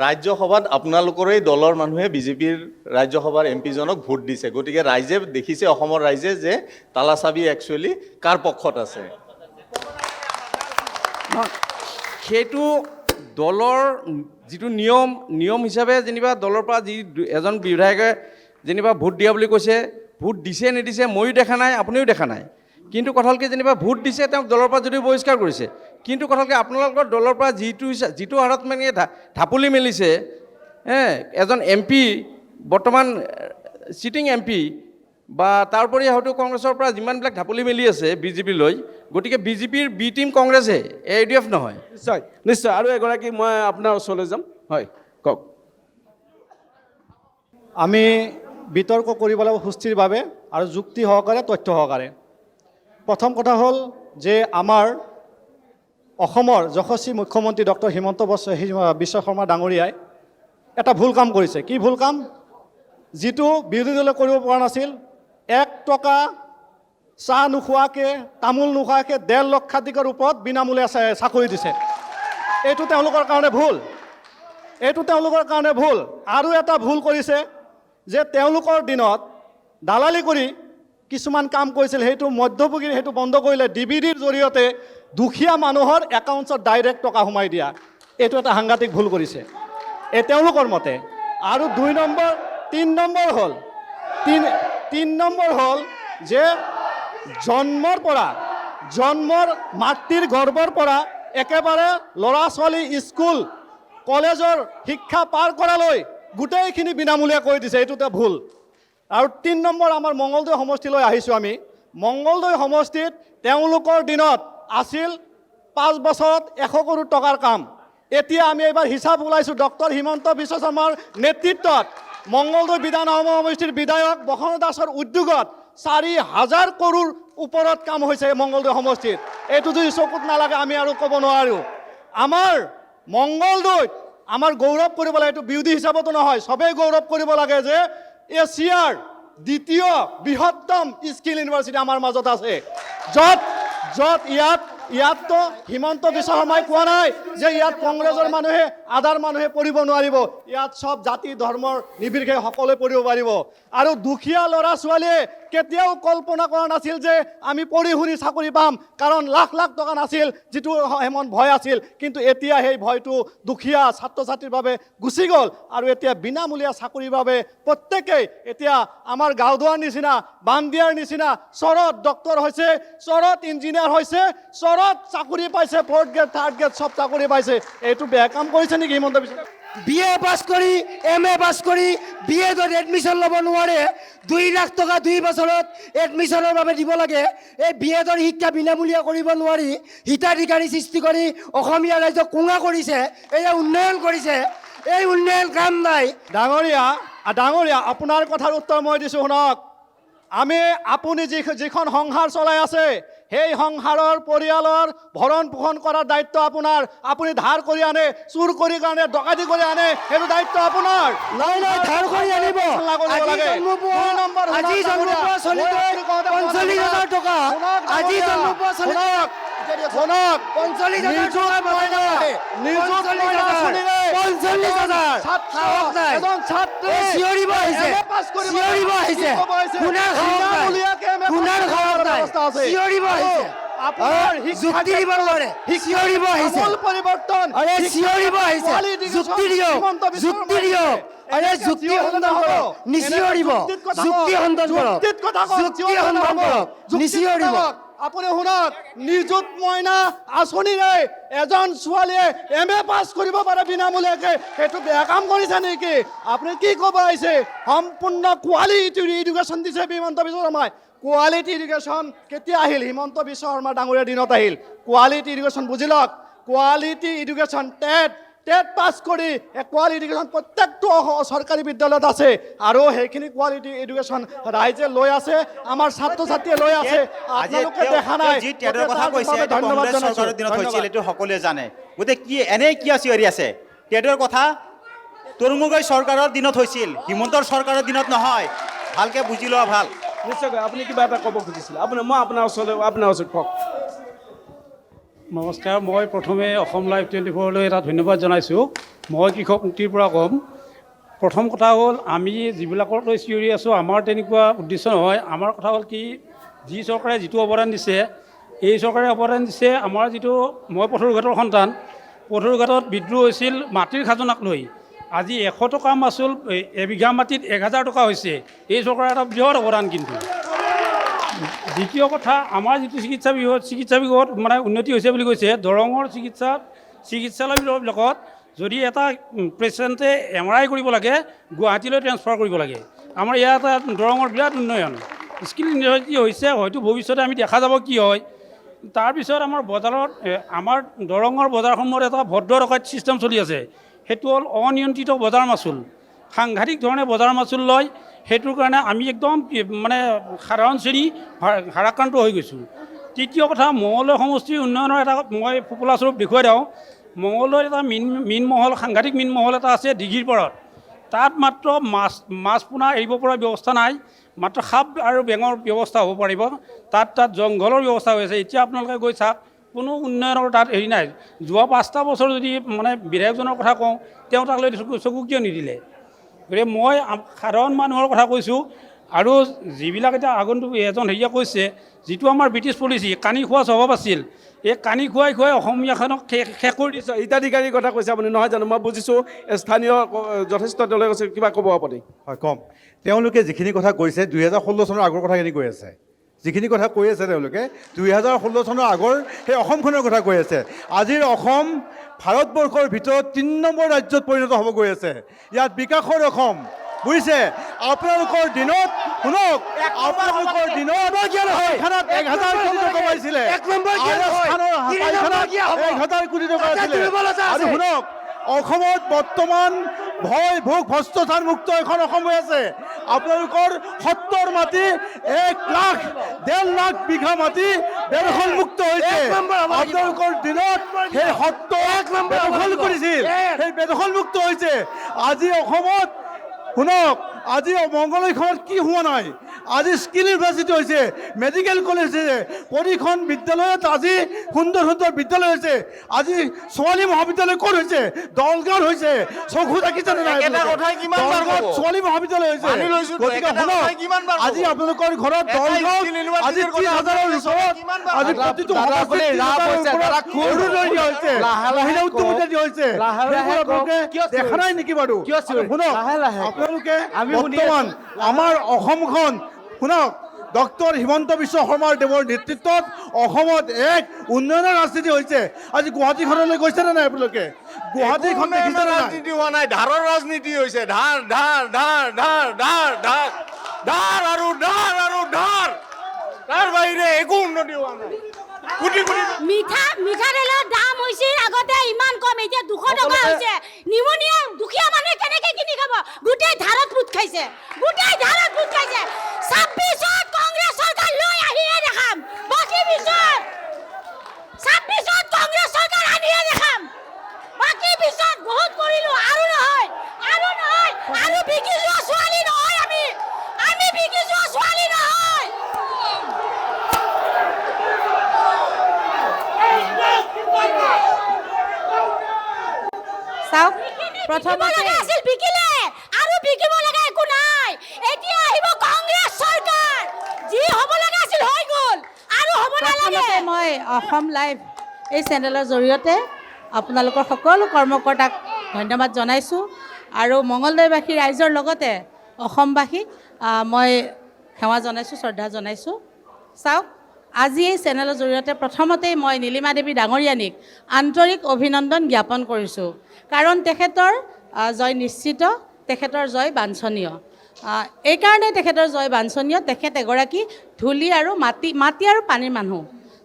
ৰাজ্যসভাত আপোনালোকৰেই দলৰ মানুহে বিজেপিৰ ৰাজ্যসভাৰ MP জনক ভোট দিছে। গতিকে ৰাইজে দেখিছে, অসমৰ ৰাইজে যে তালাচাবি একচুৱেলি কাৰ পক্ষত আছে। সেইটো দলৰ যিটো নিয়ম হিচাপে যেনিবা দলৰ পৰা যি এজন বিধায়কে যেনিবা ভোট দিয়া বুলি কৈছে, ভোট দিছে নিদিছে ময়ো দেখা নাই, আপুনিও দেখা নাই। কিন্তু কথা হ'ল কি, যেনিবা ভোট দিছে, তেওঁক দলৰ পৰা যদিও বহিষ্কাৰ কৰিছে, কিন্তু কথা হ'ল কি আপোনালোকৰ দলৰ পৰা যিটো হাৰত মানে ঢাপলি মেলিছে, এজন MP বৰ্তমান চিটিং MP বা তাৰোপৰি হয়তো কংগ্ৰেছৰ পৰা যিমানবিলাক ঢাপলি মেলি আছে বিজেপিলৈ, গতিকে বিজেপিৰ বি টিম কংগ্ৰেছহে, AUDF নহয়। নিশ্চয় নিশ্চয়। আৰু এগৰাকী মই আপোনাৰ ওচৰলৈ যাম। হয়, কওক। আমি বিতৰ্ক কৰিব লাগিব সুস্থিৰ বাবে আৰু যুক্তি সহকাৰে, তথ্য সহকাৰে। প্ৰথম কথা হ'ল যে আমাৰ অসমৰ যশস্বী মুখ্যমন্ত্ৰী ডক্টৰ হিমন্ত বিশ্ব শৰ্মা ডাঙৰীয়াই এটা ভুল কাম কৰিছে। কি ভুল কাম? যিটো বিৰোধী দলে কৰিব পৰা নাছিল, 1 টকা চাহ নোখোৱাকৈ, তামোল নোখোৱাকৈ 1.5 লক্ষাধিকৰ ওপৰত বিনামূলীয়া চাকৰি দিছে। এইটো তেওঁলোকৰ কাৰণে ভুল, এইটো তেওঁলোকৰ কাৰণে ভুল। আৰু এটা ভুল কৰিছে যে তেওঁলোকৰ দিনত দালালি কৰি কিছুমান কাম কৰিছিল, সেইটো মধ্যভোগীৰ সেইটো বন্ধ কৰিলে। DBDৰ জৰিয়তে দুখীয়া মানুহৰ একাউণ্টছত ডাইৰেক্ট টকা সোমাই দিয়া, এইটো এটা সাংঘাতিক ভুল কৰিছে এই তেওঁলোকৰ মতে। আৰু 2 নম্বৰ 3 নম্বৰ হ'ল 3 নম্বৰ হ'ল যে জন্মৰ মাতৃৰ গৰ্ভৰ পৰা একেবাৰে ল'ৰা ছোৱালী স্কুল কলেজৰ শিক্ষা পাৰ কৰালৈ গোটেইখিনি বিনামূলীয়া কৰি দিছে, এইটো এটা ভুল। আৰু 3 নম্বৰ আমাৰ মঙলদৈ সমষ্টিলৈ আহিছোঁ আমি। মঙলদৈ সমষ্টিত তেওঁলোকৰ দিনত আছিল 5 বছৰত 100 কোটি টকাৰ কাম। এতিয়া আমি এইবাৰ হিচাপ ওলাইছোঁ, ডক্টৰ হিমন্ত বিশ্ব শৰ্মাৰ নেতৃত্বত মঙলদৈ বিধানসভা সমষ্টিৰ বিধায়ক বসন্ত দাসৰ উদ্যোগত 4,000 কোটিৰ ওপৰত কাম হৈছে মঙলদৈ সমষ্টিত। এইটো যদি চকুত নালাগে আমি আৰু ক'ব নোৱাৰোঁ। আমাৰ মঙলদৈত আমাৰ গৌৰৱ কৰিব লাগে, এইটো বিৰোধী হিচাপতো নহয়, চবেই গৌৰৱ কৰিব লাগে যে এছিয়াৰ 2য় বৃহত্তম স্কিল ইউনিভাৰ্চিটি আমাৰ মাজত আছে, য'ত ইয়াততো হিমন্ত বিশ্ব শৰ্মাই কোৱা নাই যে ইয়াত কংগ্ৰেছৰ মানুহে আদাৰ মানুহে পঢ়িব নোৱাৰিব, ইয়াত চব জাতি ধৰ্মৰ নিৰ্বিশেষে সকলোৱে পঢ়িব পাৰিব। আৰু দুখীয়া ল'ৰা ছোৱালীয়ে কেতিয়াও কল্পনা কৰা নাছিল যে আমি পঢ়ি শুনি চাকৰি পাম, কাৰণ লাখ লাখ টকা নাছিল, যিটো হেমন ভয় আছিল। কিন্তু এতিয়া সেই ভয়টো দুখীয়া ছাত্ৰ ছাত্ৰীৰ বাবে গুচি গ'ল। আৰু এতিয়া বিনামূলীয়া চাকৰিৰ বাবে প্ৰত্যেকেই এতিয়া আমাৰ গাঁওদুৱাৰ নিচিনা, বান্দিয়াৰ নিচিনা চৰত ডক্টৰ হৈছে, চৰত ইঞ্জিনিয়াৰ হৈছে, চৰত চাকৰি পাইছে, 4th গ্ৰেড 3rd গ্ৰেড চব চাকৰি পাইছে। এইটো বেয়া কাম কৰিছে নেকি হিমন্ত বিশ্ব? BA পাছ কৰি MA পাছ কৰি BEdত এডমিশ্যন ল'ব নোৱাৰে, 2 লাখ টকা 2 বছৰত এডমিশ্যনৰ বাবে দিব লাগে। এই BEdৰ শিক্ষা বিনামূলীয়া কৰিব নোৱাৰি হিতাধিকাৰী সৃষ্টি কৰি অসমীয়া ৰাইজক কোঙা কৰিছে, এয়া উন্নয়ন কৰিছে। এই উন্নয়ন কাম নাই। ডাঙৰীয়া আপোনাৰ কথাৰ উত্তৰ মই দিছোঁ, শুনক। আপুনি যিখন সংসাৰ চলাই আছে, সেই সংসাৰৰ পৰিয়ালৰ ভৰণ পোষণ কৰাৰ দায়িত্ব আপোনাৰ। আপুনি ধাৰ কৰি আনে, চুৰ কৰি কাৰণে ডকাইতি কৰি আনে, সেইটো দায়িত্ব আপোনাৰ। নাই ধাৰ কৰি আনিব। আজি জন্ম পোৱা ছোৱালীটোৱে 45,000 টকা, আজি জন্ম পোৱা ছোৱালীটোৱে 45,000 টকা মাহে, 45,000 সাহস নাই। চিঞৰিব আহিছে, চিঞৰিব আহিছে, শুনাৰ সাহস নাই, চিঞৰিব আহিছে, যুক্তি দিব নোৱাৰে, চিঞৰিব আহিছে, চিঞৰিব আহিছে, যুক্তি দিয়ক, যুক্তি দিয়ক, যুক্তি সন্ধান কৰক, নিচিঞৰিব, যুক্তি সন্ধান কৰক, যুক্তি সন্ধান কৰক, নিচিঞৰিব। আপুনি শুনক, নিযুত মইনা আঁচনিৰে এজন ছোৱালীয়ে MA পাছ কৰিব পাৰে বিনামূলীয়াকৈ, সেইটো বেয়া কাম কৰিছে নেকি? আপুনি কি ক'ব আহিছে? সম্পূৰ্ণ কোৱালিটি এডুকেশ্যন দিছে হিমন্ত বিশ্ব শৰ্মাই। কোৱালিটি এডুকেশ্যন কেতিয়া আহিল? হিমন্ত বিশ্ব শৰ্মা ডাঙৰীয়াৰ দিনত আহিল। কোৱালিটি এডুকেশ্যন বুজি লওক, কোৱালিটি এডুকেশ্যন টেট পাছ কৰি কোৱালিটি এডুকেশ্যন প্ৰত্যেকটো চৰকাৰী বিদ্যালয়ত আছে। আৰু সেইখিনি কোৱালিটি এডুকেশ্যন ৰাইজে লৈ আছে, আমাৰ ছাত্ৰ ছাত্ৰীয়ে লৈ আছে। আপোনালোকে দেখা নাই, ধন্যবাদ জনাইছোঁ। এইটো সকলোৱে জানে। গতিকে কি চিঞৰি আছে টেটৰ কথা? তৰুণগগৈ চৰকাৰৰ দিনত হৈছিল, হিমন্তৰ চৰকাৰৰ দিনত নহয়। ভালকৈ বুজি লোৱা ভাল। নিশ্চয়কৈ আপুনি কিবা এটা ক'ব খুজিছিলে, মই আপোনাৰ ওচৰত কওক। নমস্কাৰ, মই প্ৰথমে অসম লাইভ 24লৈ এটা ধন্যবাদ জনাইছোঁ। মই কৃষক মুক্তিৰ পৰা ক'ম। প্ৰথম কথা হ'ল, আমি যিবিলাকৰ লৈ চিঞৰি আছোঁ আমাৰ তেনেকুৱা উদ্দেশ্য নহয়। আমাৰ কথা হ'ল কি, যি চৰকাৰে যিটো অৱদান দিছে, এই চৰকাৰে অৱদান দিছে আমাৰ যিটো, মই পথৰুঘাটৰ সন্তান, পথৰুঘাটত বিদ্ৰোহ হৈছিল মাটিৰ খাজনাক লৈ। আজি 100 টকা মাচুল এবিঘা মাটিত 1,000 টকা হৈছে। এই চৰকাৰৰ এটা বৃহৎ অৱদান। কিন্তু দ্বিতীয় কথা, আমাৰ যিটো চিকিৎসা বিভাগত মানে উন্নতি হৈছে বুলি কৈছে, দৰঙৰ চিকিৎসালয়বিলাকত যদি এটা পেচেণ্টে MRI কৰিব লাগে, গুৱাহাটীলৈ ট্ৰেন্সফাৰ কৰিব লাগে। আমাৰ ইয়াত দৰঙৰ বিৰাট উন্নয়ন। স্কিল ইউনিভাৰ্চিটি হৈছে, হয়তো ভৱিষ্যতে আমি দেখা যাব কি হয়। তাৰপিছত আমাৰ বজাৰত আমাৰ দৰঙৰ বজাৰসমূহত এটা ভদ্ৰ ডকাইত ছিষ্টেম চলি আছে, সেইটো হ'ল অনিয়ন্ত্ৰিত বজাৰ মাচুল। সাংঘাতিক ধৰণে বজাৰ মাচুল লয়, সেইটোৰ কাৰণে আমি একদম মানে সাধাৰণ শ্ৰেণী ভাৰাক্ৰান্ত হৈ গৈছোঁ। তৃতীয় কথা, মঙলদৈ সমষ্টিৰ উন্নয়নৰ এটা মই ফোপোলাস্বৰূপ দেখুৱাই দিওঁ। মঙলদৈত এটা মীন মহল, সাংঘাতিক মীন মহল এটা আছে দিঘিৰ পাৰত। তাত মাত্ৰ মাছ পোনা এৰিব পৰা ব্যৱস্থা নাই, মাত্ৰ সাপ আৰু বেঙৰ ব্যৱস্থা হ'ব পাৰিব। তাত জংঘলৰ ব্যৱস্থা হৈ আছে। এতিয়া আপোনালোকে গৈ চাওক, কোনো উন্নয়নৰ তাত হেৰি নাই। যোৱা 5টা বছৰ যদি মানে বিধায়কজনৰ কথা কওঁ, তেওঁ তাক লৈ চকু কিয় নিদিলে? গতিকে মই সাধাৰণ মানুহৰ কথা কৈছোঁ। আৰু যিবিলাক এতিয়া আগন্তুক এজন হেৰিয়ে কৈছে, যিটো আমাৰ ব্ৰিটিছ পলিচি কানি খোৱা স্বভাৱ আছিল, এই কানি খুৱাই অসমীয়াখনক শেষ কৰি দিছে। হিতাধিকাৰীৰ কথা কৈছে আপুনি, নহয় জানো? মই বুজিছোঁ স্থানীয় যথেষ্ট তেওঁলোকে কৈছে, কিবা ক'ব আপুনি? হয়, কম। তেওঁলোকে যিখিনি কথা কৈছে 2016 চনৰ আগৰ কথাখিনি কৈ আছে। যিখিনি কথা কৈ আছে তেওঁলোকে 2016 চনৰ আগৰ সেই অসমখনৰ কথা কৈ আছে। আজিৰ অসম ভাৰতবৰ্ষৰ ভিতৰত 3 নম্বৰ ৰাজ্যত পৰিণত হ'ব গৈ আছে। ইয়াত বিকাশৰ অসম, বুজিছে? আপোনালোকৰ দিনত, শুনক, আপোনালোকৰ দিনত 1000 কোটি টকা পাইছিলে, 1000 কোটি টকা আছিলে। আৰু শুনক, অসমত বৰ্তমান ভয় ভোগ ভ্ৰষ্টাচাৰ মুক্ত এখন অসম হৈ আছে। আপোনালোকৰ সত্ৰৰ মাটি 1 লাখ 1.5 লাখ বিঘা মাটি বেদখল মুক্ত হৈছে। আপোনালোকৰ দিনত সেই সত্ৰ বেদখল কৰিছিল, সেই বেদখল মুক্ত হৈছে। আজি অসমত শুনক, আজি মংগলদৈখনত কি হোৱা নাই? আজি স্কিল ইউনিভাৰ্চিটি হৈছে, মেডিকেল কলেজ হৈছে, প্ৰতিখন বিদ্যালয়ত আজি সুন্দৰ সুন্দৰ বিদ্যালয় হৈছে। আজি ছোৱালী মহাবিদ্যালয় ক'ত হৈছে? দলগাঁৱত হৈছে। চকু ৰাখিছেনে নাই? দলগাঁৱত ছোৱালী মহাবিদ্যালয় হৈছে। গতিকে শুনক, আজি আপোনালোকৰ ঘৰত দলগাঁৱত আজি 30,000ৰ ওচৰত আজি প্ৰতিটো সমষ্টিত 30,000ৰ ওপৰত অৰুণোদয় দিয়া হৈছে, মহিলা উদ্যমিতা দিয়া হৈছে। সেইবোৰ আপোনালোকে দেখা নাই নেকি বাৰু? শুনক, আপোনালোকে বৰ্তমান আমাৰ অসমখন, শুনক, ডক্টৰ হিমন্ত বিশ্ব শৰ্মা দেৱৰ নেতৃত্বত অসমত এক উন্নয়নৰ ৰাজনীতি হৈছে। আজি গুৱাহাটীখনলৈ গৈছেনে নাই আপোনালোকে? গুৱাহাটীখন দেখিছেনে নাই? ৰাজনীতি হোৱা নাই, ধাৰৰ ৰাজনীতি হৈছে। ধাৰ ধাৰ ধাৰ ধাৰ ধাৰ ধাৰ ধাৰ আৰু ধাৰ আৰু ধাৰ, তাৰ বাহিৰে একো উন্নতি হোৱা নাই। মিঠাতেলৰ দাম হৈছিল আগতে ইমান কম, এতিয়া 200 টকা হৈছে। নিমনিয়া দুখীয়া মানুহে কেনেকে কিনি খাব? গোটেই ধাৰত পোত খাইছে, গোটেই ধাৰত পোত খাইছে। 26ত কংগ্ৰেছ চৰকাৰ লৈ আহিয়ে দেখাম। বাকী পিছত 26ত কংগ্ৰেছ চৰকাৰ আনিয়ে দেখাম। বাকী পিছত বহুত কৰিলো, আৰু নহয়, আৰু নহয়, আৰু বিকি যোৱা ছোৱালী নহয়। আমি বিকি যোৱা ছোৱালী নহয়। চাওক, প্ৰথমতে আছিল বিকিলে, আৰু বিকিব লগা একো নাই। এতিয়া আহিব কংগ্ৰেছ চৰকাৰ, যি হ'ব লগা আছিল হৈ গ'ল, আৰু হ'ব নালাগে। প্ৰথমতে মই অসম লাইভ এই চেনেলৰ জৰিয়তে আপোনালোকৰ সকলো কৰ্মকৰ্তাক ধন্যবাদ জনাইছোঁ। আৰু মঙলদৈবাসী ৰাইজৰ লগতে অসমবাসীক মই সেৱা জনাইছোঁ, শ্ৰদ্ধা জনাইছোঁ। চাওক, আজি এই চেনেলৰ জৰিয়তে প্ৰথমতেই মই নীলিমা দেৱী ডাঙৰীয়ানীক আন্তৰিক অভিনন্দন জ্ঞাপন কৰিছোঁ। কাৰণ তেখেতৰ জয় নিশ্চিত, তেখেতৰ জয় বাঞ্ছনীয়। এইকাৰণে তেখেতৰ জয় বাঞ্ছনীয়, তেখেত এগৰাকী ধূলি আৰু মাটি আৰু পানীৰ মানুহ।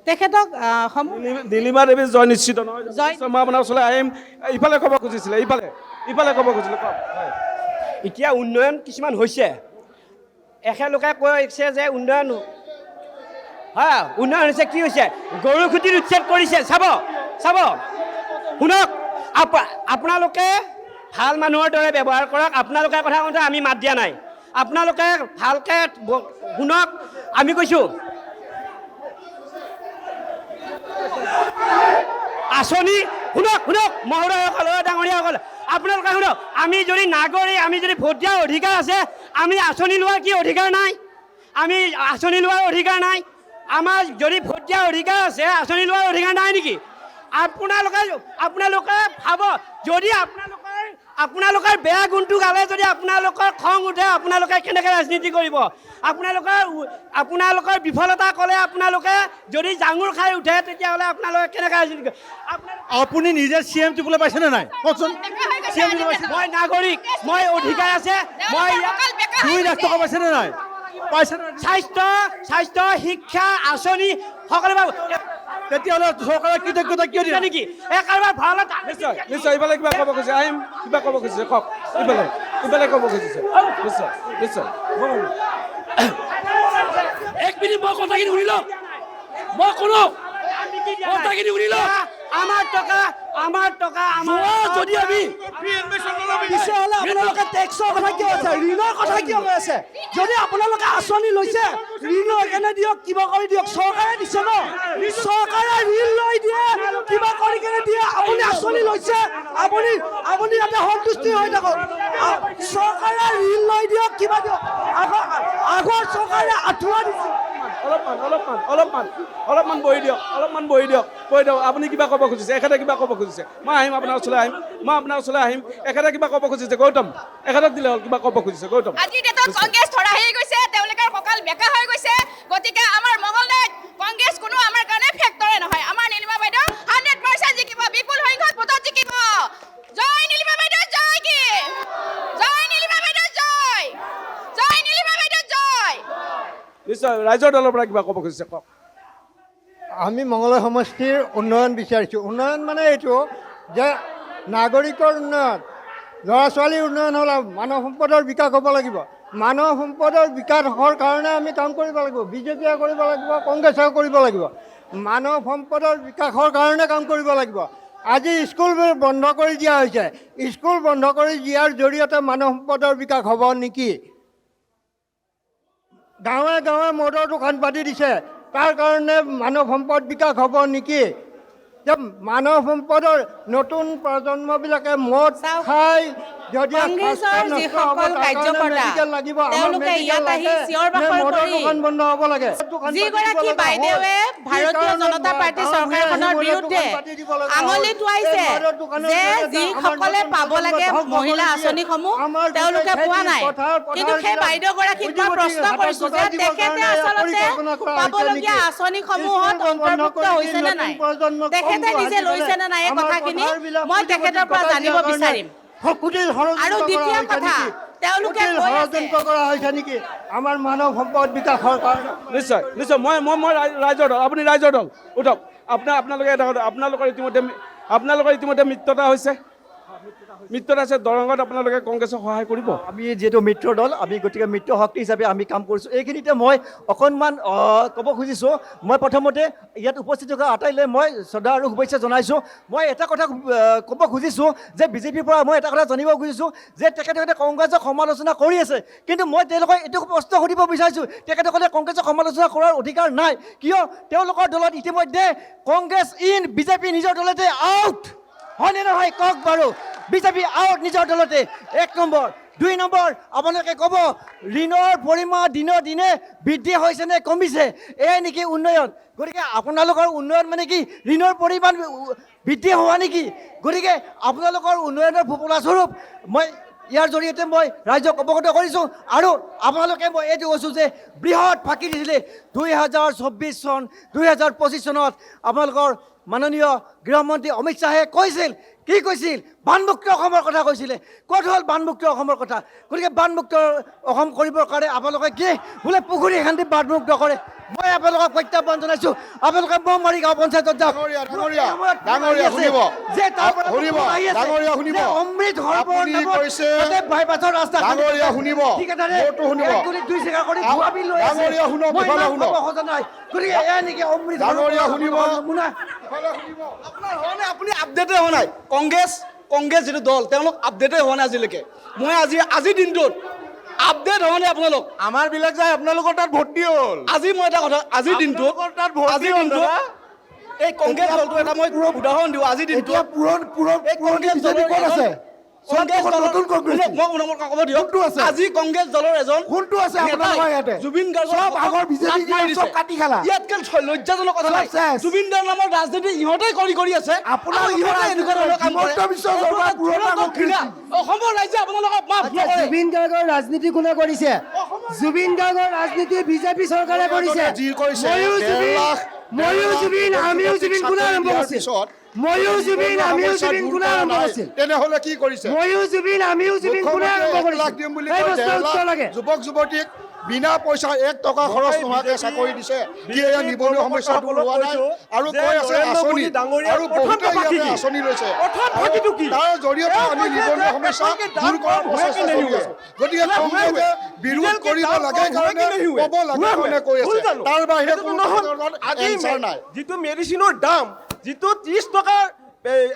তেখেতক নীলিমা দেৱী জয় নিশ্চিত নহয়। মই আপোনাৰ ওচৰলৈ আহিম। ইফালে ক'ব খুজিছিলে, ইফালে ক'ব খুজিছিলে, কওক। এতিয়া উন্নয়ন কিছুমান হৈছে, এখেতলোকে কৈছে যে উন্নয়ন হৈছে। কি হৈছে? গৰু খুঁটিৰ উচ্ছেদ কৰিছে। চাব শুনক, আপোনালোকে ভাল মানুহৰ দৰে ব্যৱহাৰ কৰক। আপোনালোকে কথা কওঁতে আমি মাত দিয়া নাই। আপোনালোকে ভালকৈ শুনক, আমি কৈছোঁ আঁচনি শুনক, মহোদয়সকল, ডাঙৰীয়াসকল, আপোনালোকে শুনক। আমি যদি নাগৰিক, আমি যদি ভোট দিয়াৰ অধিকাৰ আছে, আমি আঁচনি লোৱাৰ কি অধিকাৰ নাই? আমি আঁচনি লোৱাৰ অধিকাৰ নাই? আমাৰ যদি ভোট দিয়াৰ অধিকাৰ আছে, আঁচনি লোৱাৰ অধিকাৰ নাই নেকি? আপোনালোকে ভাব, যদি আপোনালোকৰ বেয়া গুণটো গালে যদি আপোনালোকৰ খং উঠে, আপোনালোকে কেনেকৈ ৰাজনীতি কৰিব? আপোনালোকৰ বিফলতা ক'লে আপোনালোকে যদি জাঙুৰ খাই উঠে, তেতিয়াহ'লে আপোনালোকে কেনেকৈ ৰাজনীতি কৰিব? আপুনি নিজে CM দিবলৈ পাইছেনে নাই? কওকচোন। মই নাগৰিক, মই অধিকাৰ আছে, মই 2 লাখ টকা পাইছেনে নাই? স্বাস্থ্য শিক্ষা আঁচনি সকলে পাব তেতিয়াহ'লে চৰকাৰৰ কৃতজ্ঞতা কিয় দিয়ে নেকি একেবাৰে ভাল নিশ্চয় নিশ্চয় ইফালে কিবা ক'ব খুজিছে আহিম কিবা ক'ব খুজিছে কওক ইফালে ক'ব খুজিছে নিশ্চয় নিশ্চয় এক মিনিট মই কথাখিনি শুনি লওক মই কোনো কথাখিনি শুনি লওক আমাৰ টকা যদি আমি পিছলৈ আপোনালোকে টেক্সৰ কথা কিয় আছে ঋণৰ কথা কিয় কৈ আছে যদি আপোনালোকে আঁচনি লৈছে ঋণ লৈ কেনে দিয়ক কিবা কৰি দিয়ক চৰকাৰে দিছে ন চৰকাৰে ঋণ লৈ দিয়ে কিবা কৰি কেনে দিয়ে আপুনি আঁচনি লৈছে আপুনি ইয়াতে সন্তুষ্টি হৈ থাকক চৰকাৰে ঋণ লৈ দিয়ক কিবা দিয়ক আগৰ চৰকাৰে আঁঠুৱা দিছে অলপমান বহি দিয়ক আপুনি কিবা ক'ব খুজিছে এখেতে কিবা ক'ব খুজিছে মই আহিম আপোনাৰ ওচৰলৈ আহিম এখেতে কিবা ক'ব খুজিছে গৌতম এখেতক দিলে হ'ল কিবা ক'ব খুজিছে গৌতম আজিৰ ডেটত কংগ্ৰেছ ধৰা হৈ গৈছে তেওঁলোকৰ কঁকাল বেকা হৈ গৈছে গতিকে আমাৰ মঙলদৈত কংগ্ৰেছ কোনো আমাৰ কাৰণে ফেক্টৰে নহয় আমাৰ নীলিমা বাইদেউ 100% জিকিব বিপুল সংখ্যক ভোটত জিকিব জয় নীলিমা বাইদেউ জয় কি জয় নীলিমা বাইদেউ জয় জয় নীলিমা বাইদেউ জয় নিশ্চয় ৰাইজৰ দলৰ পৰা কিবা ক'ব খুজিছে কওক আমি মঙলদৈ সমষ্টিৰ উন্নয়ন বিচাৰিছোঁ উন্নয়ন মানে এইটো যে নাগৰিকৰ উন্নয়ন ল'ৰা ছোৱালীৰ উন্নয়ন হ'ল মানৱ সম্পদৰ বিকাশ হ'ব লাগিব মানৱ সম্পদৰ বিকাশৰ কাৰণে আমি কাম কৰিব লাগিব বিজেপিয়ে কৰিব লাগিব কংগ্ৰেছে কৰিব লাগিব মানৱ সম্পদৰ বিকাশৰ কাৰণে কাম কৰিব লাগিব আজি স্কুল বন্ধ কৰি দিয়া হৈছে স্কুল বন্ধ কৰি দিয়াৰ জৰিয়তে মানৱ সম্পদৰ বিকাশ হ'ব নেকি গাঁৱে গাঁৱে মদৰ দোকান পাতি দিছে তাৰ কাৰণে মানৱ সম্পদ বিকাশ হ'ব নেকি যে মানৱ সম্পদৰ নতুন প্ৰজন্মবিলাকে মদ খাই যদি কংগ্ৰেছৰ যিসকল কাৰ্যকৰ্তা তেওঁলোকে ইয়াত আহি চিঞৰ বাখৰ কৰি বন্ধ হ'ব লাগে যিগৰাকী বাইদেৱে ভাৰতীয় জনতা পাৰ্টি চৰকাৰখনৰ বিৰুদ্ধে আঙুলি টোৱাইছে যে যিসকলে পাব লাগে মহিলা আঁচনিসমূহ তেওঁলোকে পোৱা নাই কিন্তু সেই বাইদেউগৰাকীক মই প্ৰশ্ন কৰিছো যে তেখেতে আচলতে পাবলগীয়া আঁচনিসমূহত অন্তৰ্ভুক্ত হৈছে নে নাই তেখেতে নিজে লৈছে নে নাই এই কথাখিনি মই তেখেতৰ পৰা জানিব বিচাৰিম আৰু দ্বিতীয় কথা তেওঁলোকে ষড়যন্ত্ৰ কৰা হৈছে নেকি আমাৰ মানৱ সম্পদ বিকাশৰ কাৰণে নিশ্চয় মই ৰাইজৰ দল আপুনি ৰাইজৰ দল উঠক আপোনালোকে এটা কথা আপোনালোকৰ ইতিমধ্যে মিত্ৰতা হৈছে দৰঙত আপোনালোকে কংগ্ৰেছক সহায় কৰিব আমি যিহেতু মিত্ৰ দল আমি গতিকে মিত্ৰ শক্তি হিচাপে আমি কাম কৰিছোঁ এইখিনিতে মই অকণমান ক'ব খুজিছোঁ মই প্ৰথমতে ইয়াত উপস্থিত থকা আটাইলৈ মই শ্ৰদ্ধা আৰু শুভেচ্ছা জনাইছোঁ মই এটা কথা ক'ব খুজিছোঁ যে বিজেপিৰ পৰা মই এটা কথা জানিব খুজিছোঁ যে তেখেতসকলে কংগ্ৰেছক সমালোচনা কৰি আছে কিন্তু মই তেওঁলোকক এইটো প্ৰশ্ন সুধিব বিচাৰিছোঁ তেখেতসকলে কংগ্ৰেছক সমালোচনা কৰাৰ অধিকাৰ নাই কিয় তেওঁলোকৰ দলত ইতিমধ্যে কংগ্ৰেছ ইন বিজেপি নিজৰ দলতে আউট হয়নে নহয় কওক বাৰু বিজেপি আউট নিজৰ দলতে 1 নম্বৰ 2 নম্বৰ আপোনালোকে ক'ব ঋণৰ পৰিমাণ দিনৰ দিনে বৃদ্ধি হৈছে নে কমিছে এই নেকি উন্নয়ন গতিকে আপোনালোকৰ উন্নয়ন মানে কি ঋণৰ পৰিমাণ বৃদ্ধি হোৱা নেকি গতিকে আপোনালোকৰ উন্নয়নৰ ফলাস্বৰূপ মই ইয়াৰ জৰিয়তে মই ৰাইজক অৱগত কৰিছোঁ আৰু আপোনালোকে মই এইটো কৈছোঁ যে বৃহৎ ফাঁকি দিছিলে 2024 চন 2025 চনত আপোনালোকৰ মাননীয় গৃহমন্ত্ৰী অমিত শ্বাহে কৈছিল কি কৈছিল বানমুক্ত অসমৰ কথা কৈছিলে ক'ত হ'ল বানমুক্ত অসমৰ কথা গতিকে বানমুক্ত অসম কৰিবৰ কাৰণে আপোনালোকে কি বোলে পুখুৰী খান্দি বানমুক্ত কৰে মই আপোনালোকক প্ৰত্যাহ্বান জনাইছোঁ আপোনালোকে মমাৰী গাঁও পঞ্চায়তত যাওক যে তাৰ পৰা অমৃত সৰোবৰ বাইপাছৰ ৰাস্তা দুই জেগা কৰি ধোৱা বিল লৈ আছে মই সহজা নাই গতিকে এয়া নেকি অমৃত আপুনি আপডেটে হোৱা নাই কংগ্ৰেছ যিটো দল তেওঁলোক আপডেটে হোৱা নাই আজিলৈকে মই আজিৰ দিনটোত আপডেট হোৱা নাই আপোনালোক আমাৰ বিলাক যায় আপোনালোকৰ তাত ভৰ্তি হ'ল আজি মই এটা কথা আজিৰ দিনটোত এই কংগ্ৰেছ দলটো এটা মই উদাহৰণ দিওঁ আজিৰ দিনটোত আজি কংগ্ৰেছ দলৰ এজন জুবিন গাৰ্গ ইয়াতকে লজ্জাজনক কথা নাই জুবিন গাৰ্গ নামৰ ৰাজনীতি ইহঁতে কৰি আছে অসমৰ ৰাইজে আপোনালোকক মাফ নকৰে জুবিন গাৰ্গৰ ৰাজনীতি কোনে কৰিছে জুবিন গাৰ্গৰ ৰাজনীতি বিজেপি চৰকাৰে কৰিছে ময়ো জুবিন আমিও জুবিন কোনে আৰম্ভ কৰিছিল ময়ো জুবিন আমিও জুবিন কোনে আৰম্ভ কৰিছিল তেনেহ'লে কি কৰিছে ময়ো জুবিন আমিও জুবিন কোনে আৰম্ভ কৰিছিল যুৱক যুৱতীক বিনা পইচা 1 টকা খৰচ নোহোৱাকৈ চাকৰি দিছে কি এয়া নিবনুৱা সমস্যা দূৰ হোৱা নাই আৰু কৈ আছে আঁচনি আৰু বহুতে ইয়াতে আঁচনি লৈছে তাৰ জৰিয়তে আমি নিবনুৱা সমস্যা দূৰ কৰাৰ প্ৰচেষ্টা চলি আছে গতিকে কংগ্ৰেছে বিৰোধ কৰিব লাগে কাৰণে ক'ব লাগে কাৰণে কৈ আছে তাৰ বাহিৰে কোনো ধৰণৰ এনচাৰ নাই যিটো মেডিচিনৰ দাম যিটো 30 টকাৰ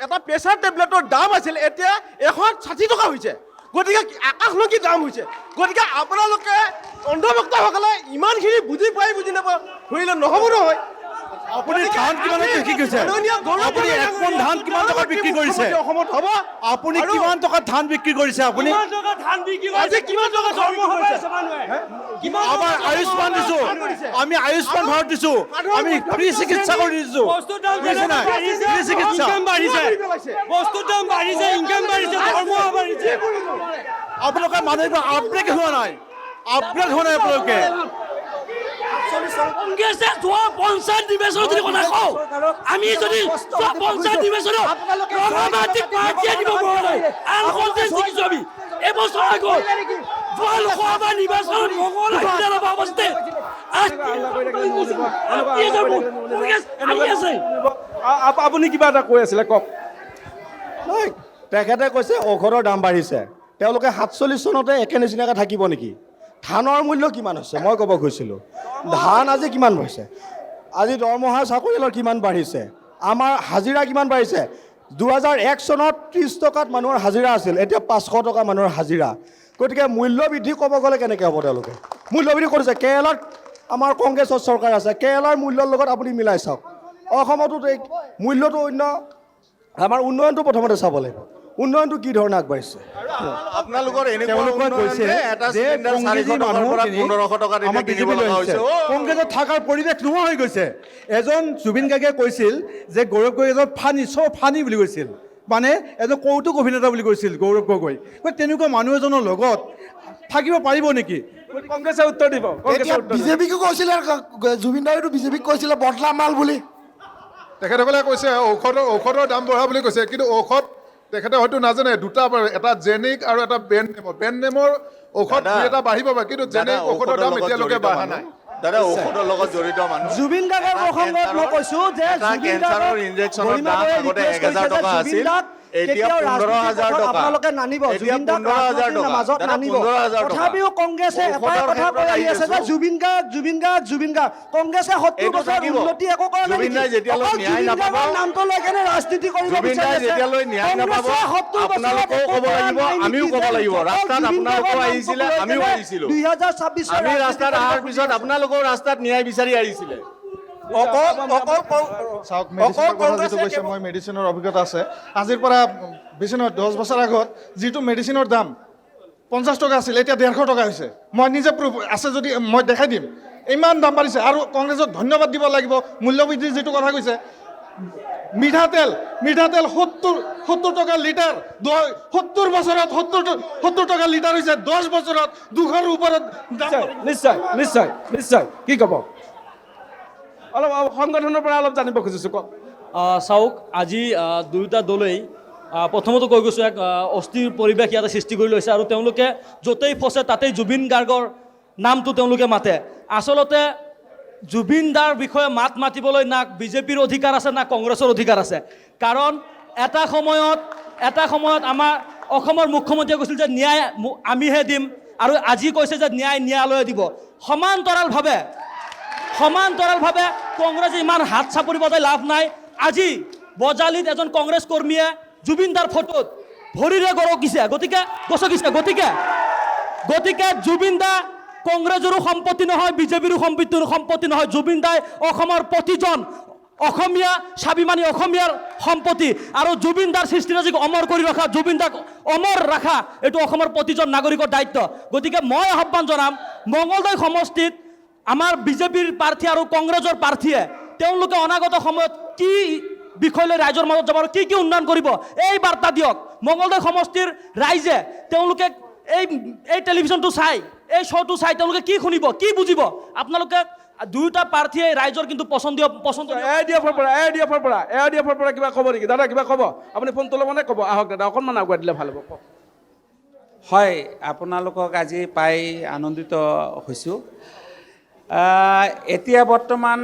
এটা প্ৰেছাৰ টেবলেটৰ দাম আছিল এতিয়া 160 টকা হৈছে গতিকে আকাশলংঘী দাম হৈছে গতিকে আপোনালোকে অন্ধভক্তসকলে ইমানখিনি বুজি পাই বুজি নাপায় ধৰিলে নহ'ব নহয় আপুনি ধান কিমানত বিক্ৰী কৰিছে আপুনি 1 মোন ধান কিমান টকাত বিক্ৰী কৰিছে অসমত হ'ব আপুনি কিমান টকাত ধান বিক্ৰী কৰিছে আপুনি আজি কিমান টকা দৰমহা পাইছে মানুহে আমাৰ আয়ুষ্মান দিছো আমি আয়ুষ্মান ভাৰত দিছো আমি ফ্ৰী চিকিৎসা কৰি দিছো ফ্ৰী চিকিৎসা বস্তুৰ দাম বাঢ়িছে ইনকাম বাঢ়িছে দৰমহা বাঢ়িছে আপোনালোকে মানুহবোৰ আপডেট হোৱা নাই আপোনালোকে কংগ্ৰেছে যোৱা পঞ্চায়ত নিৰ্বাচনত যদি কথা কওঁ আমি যদি যোৱা পঞ্চায়ত নিৰ্বাচনত ৰঙামাটিক পাৰ্টীয়ে দিব পৰা নাই আলকনতে জিকিছো আমি এবছৰ আগত যোৱা লোকসভা নিৰ্বাচনত মঙলদৈ বিধানসভা সমষ্টি আপুনি কিবা এটা কৈ আছিলে কওক তেখেতে কৈছে ঔষধৰ দাম বাঢ়িছে তেওঁলোকে 47 চনতে একে নিচিনাকৈ থাকিব নেকি ধানৰ মূল্য কিমান হৈছে মই ক'ব গৈছিলোঁ ধান আজি কিমান হৈছে আজি দৰমহা চাকৰিয়ালৰ কিমান বাঢ়িছে আমাৰ হাজিৰা কিমান বাঢ়িছে 2001 চনত 30 টকাত মানুহৰ হাজিৰা আছিল এতিয়া 500 টকা মানুহৰ হাজিৰা গতিকে মূল্য বৃদ্ধি ক'ব গ'লে কেনেকৈ হ'ব তেওঁলোকে মূল্য বৃদ্ধি কৰিছে কেৰেলাত আমাৰ কংগ্ৰেছৰ চৰকাৰ আছে কেৰেলাৰ মূল্যৰ লগত আপুনি মিলাই চাওক অসমতো মূল্যটো অন্য আমাৰ উন্নয়নটো প্ৰথমতে চাব লাগিব উন্নয়নটো কি ধৰণে আগবাঢ়িছে আপোনালোকৰ এনেকুৱা কৈছে এটা চিলিণ্ডাৰ 400 টকাৰ পৰা 1500 টকা এতিয়া কিনিব লগা হৈছে কংগ্ৰেছত থকাৰ পৰিৱেশ নোহোৱা হৈ গৈছে এজন জুবিন গাৰ্গে কৈছিল যে গৌৰৱ গগৈ এজন ফানি বুলি কৈছিল মানে এজন কৌতুক অভিনেতা বুলি কৈছিল গৌৰৱ গগৈ তেনেকুৱা মানুহ এজনৰ লগত থাকিব পাৰিব নেকি কংগ্ৰেছে উত্তৰ দিব বিজেপিকো কৈছিলে জুবিন দাইতো বিজেপিক কৈছিলে বদলা মাল বুলি তেখেতসকলে কৈছে ঔষধৰ দাম বঢ়া বুলি কৈছে কিন্তু ঔষধ তেখেতে হয়তো নাজানে দুটা এটা জেনিক আৰু এটা বেন নেমৰ ঔষধ এটা বাঢ়িব পাৰে কিন্তু জেনিক ঔষধৰ দাম এতিয়ালৈকে বঢ়া নাই দাদা ঔষধৰ লগত জড়িত মানুহ জুবিন গাৰ্গৰ প্ৰসংগত মই কৈছো যে কেঞ্চাৰৰ ইনজেকচনৰ দাম আগতে 1000 টকা আছিল এতিয়া 15000 টকা আপোনালোকে নানিব জুবিন দাক মাজত নানিব তথাপিও কংগ্ৰেছে এটা কথা কৈ আহি আছে যে জুবিন গাৰ্গ কংগ্ৰেছে 70 বছৰ উন্নতি একো কৰা নাই জুবিন দাই যেতিয়ালৈ ন্যায় নাপাব নামটো লৈ কেনে ৰাজনীতি কৰিব জুবিন দাই যেতিয়ালৈ ন্যায় নাপাব আপোনালোকেও ক'ব লাগিব আমিও ক'ব লাগিব ৰাস্তাত আপোনালোকেও আহিছিলে আমিও আহিছিলোঁ 2026 আমি ৰাস্তাত অহাৰ পিছত আপোনালোকেও ৰাস্তাত ন্যায় বিচাৰি আহিছিলে চাওক মেডিচিনৰ কথা যিটো কৈছে মই মেডিচিনৰ অভিজ্ঞতা আছে আজিৰ পৰা বেছি নহয় 10 বছৰ আগত যিটো মেডিচিনৰ দাম 50 টকা আছিল এতিয়া 150 টকা হৈছে মই নিজে প্ৰুফ আছে যদি মই দেখাই দিম ইমান দাম বাঢ়িছে আৰু কংগ্ৰেছক ধন্যবাদ দিব লাগিব মূল্যবৃদ্ধিৰ যিটো কথা কৈছে মিঠাতেল 70 টকা লিটাৰ 70 বছৰত 70 টকা লিটাৰ হৈছে 10 বছৰত 200ৰ ওপৰত নিশ্চয় কি ক'ব অলপ সংগঠনৰ পৰা অলপ জানিব খুজিছোঁ কওক চাওক আজি দুয়োটা দলেই প্ৰথমতে কৈ গৈছোঁ এক অস্থিৰ পৰিৱেশ ইয়াতে সৃষ্টি কৰি লৈছে আৰু তেওঁলোকে য'তেই ফচে তাতেই জুবিন গাৰ্গৰ নামটো তেওঁলোকে মাতে আচলতে জুবিন দাৰ বিষয়ে মাত মাতিবলৈ না বিজেপিৰ অধিকাৰ আছে না কংগ্ৰেছৰ অধিকাৰ আছে কাৰণ এটা সময়ত আমাৰ অসমৰ মুখ্যমন্ত্ৰীয়ে কৈছিল যে ন্যায় আমিহে দিম আৰু আজি কৈছে যে ন্যায়ালয়ে দিব সমান্তৰালভাৱে কংগ্ৰেছে ইমান হাত চাপৰি বজাই লাভ নাই আজি বজালিত এজন কংগ্ৰেছ কৰ্মীয়ে জুবিন দাৰ ফটোত ভৰিৰে গতিকে জুবিন দা কংগ্ৰেছৰো সম্পত্তি নহয় বিজেপিৰো সম্পত্তি নহয় জুবিন দাই অসমৰ প্ৰতিজন অসমীয়া স্বাভিমানী অসমীয়াৰ সম্পত্তি আৰু জুবিন দাৰ সৃষ্টিৰাজিক অমৰ কৰি ৰখা জুবিন দাক অমৰ ৰখা এইটো অসমৰ প্ৰতিজন নাগৰিকৰ দায়িত্ব গতিকে মই আহ্বান জনাম মঙলদৈ সমষ্টিত আমাৰ বিজেপিৰ প্ৰাৰ্থী আৰু কংগ্ৰেছৰ প্ৰাৰ্থীয়ে তেওঁলোকে অনাগত সময়ত কি বিষয় লৈ ৰাইজৰ মাজত যাব আৰু কি উন্নয়ন কৰিব এই বাৰ্তা দিয়ক মঙলদৈ সমষ্টিৰ ৰাইজে তেওঁলোকে এই টেলিভিশ্যনটো চাই এই শ্ব'টো চাই তেওঁলোকে কি শুনিব কি বুজিব আপোনালোকে দুয়োটা প্ৰাৰ্থীয়ে ৰাইজৰ কিন্তু পচন্দ এআইডিএফৰ পৰা কিবা ক'ব নেকি দাদা কিবা ক'ব আপুনি ফোনটো ল'ব নে ক'ব আহক দাদা অকণমান আগুৱাই দিলে ভাল হ'ব কওক হয়, আপোনালোকক আজি পাই আনন্দিত হৈছোঁ। এতিয়া বৰ্তমান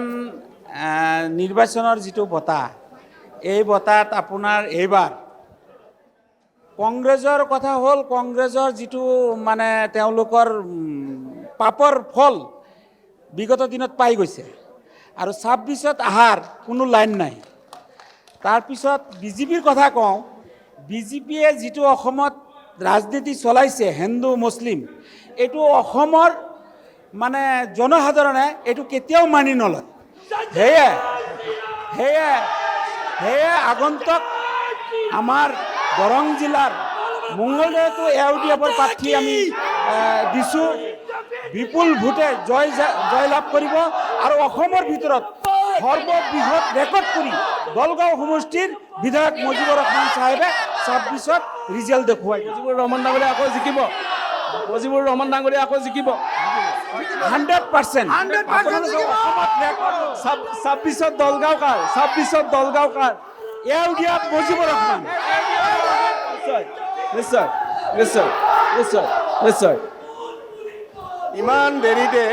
নিৰ্বাচনৰ যিটো বঁটা, এই বঁটাত আপোনাৰ এইবাৰ কংগ্ৰেছৰ কথা হ'ল, কংগ্ৰেছৰ যিটো মানে তেওঁলোকৰ পাপৰ ফল বিগত দিনত পাই গৈছে, আৰু 26ত অহাৰ কোনো লাইন নাই। তাৰপিছত বিজেপিৰ কথা কওঁ, বিজেপিয়ে যিটো অসমত ৰাজনীতি চলাইছে হিন্দু মুছলিম, এইটো অসমৰ মানে জনসাধাৰণে এইটো কেতিয়াও মানি নলয়। সেয়ে আগন্তুক আমাৰ দৰং জিলাৰ মংগলদৈতো AUDFৰ প্ৰাৰ্থী আমি দিছোঁ, বিপুল ভোটে জয়লাভ কৰিব আৰু অসমৰ ভিতৰত সৰ্ববৃহৎ ৰেকৰ্ড কৰি দলগাঁও সমষ্টিৰ বিধায়ক মুজিবুৰ ৰহমান চাহেবে 26ত ৰিজাল্ট দেখুৱাই। মুজিবুৰ ৰহমান ডাঙৰীয়া আকৌ জিকিব, মুজিবুৰ ৰহমান ডাঙৰীয়া আকৌ জিকিব 100%। 26ত দলগাঁও কাৰ, 26ত দলগাঁও কাৰ? AUDF মুজিবুৰ ৰহমান। নিশ্চয় নিশ্চয় নিশ্চয় নিশ্চয়। ইমান দেৰিতে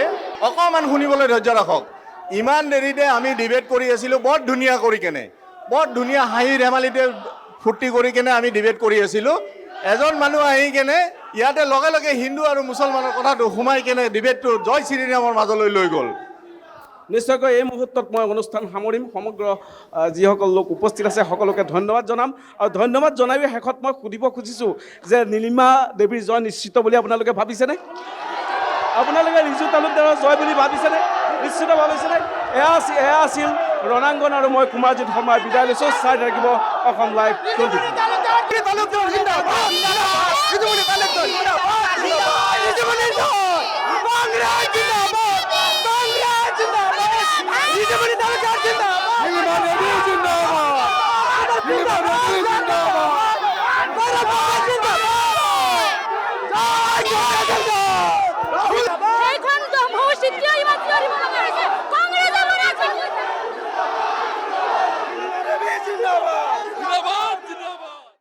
অকণমান শুনিবলৈ ধৈৰ্য ৰাখক। ইমান দেৰিতে আমি ডিবেট কৰি আছিলোঁ, বৰ ধুনীয়া কৰি কেনে, বৰ ধুনীয়া হাঁহি ধেমালিতে ফূৰ্তি কৰি কেনে আমি ডিবেট কৰি আছিলোঁ। এজন মানুহ আহি কেনে ইয়াতে লগে লগে হিন্দু আৰু মুছলমানৰ কথাটো সোমাই কেনে ডিবেটটো জয় শ্ৰীৰামৰ মাজলৈ লৈ গ'ল। নিশ্চয়কৈ এই মুহূৰ্তত মই অনুষ্ঠান সামৰিম। সমগ্ৰ যিসকল লোক উপস্থিত আছে সকলোকে ধন্যবাদ জনাম, আৰু ধন্যবাদ জনাই শেষত মই সুধিব খুজিছোঁ যে নীলিমা দেৱীৰ জয় নিশ্চিত বুলি আপোনালোকে ভাবিছেনে? আপোনালোকে ৰিজু তালুকদাৰৰ জয় বুলি ভাবিছেনে? নিশ্চিত ভাবিছেনে? এয়া আছিল ৰণাংগন, আৰু মই কুমাৰজিৎ শৰ্মাই বিদায় লৈছোঁ। চাই থাকিব অসম লাইভ 24।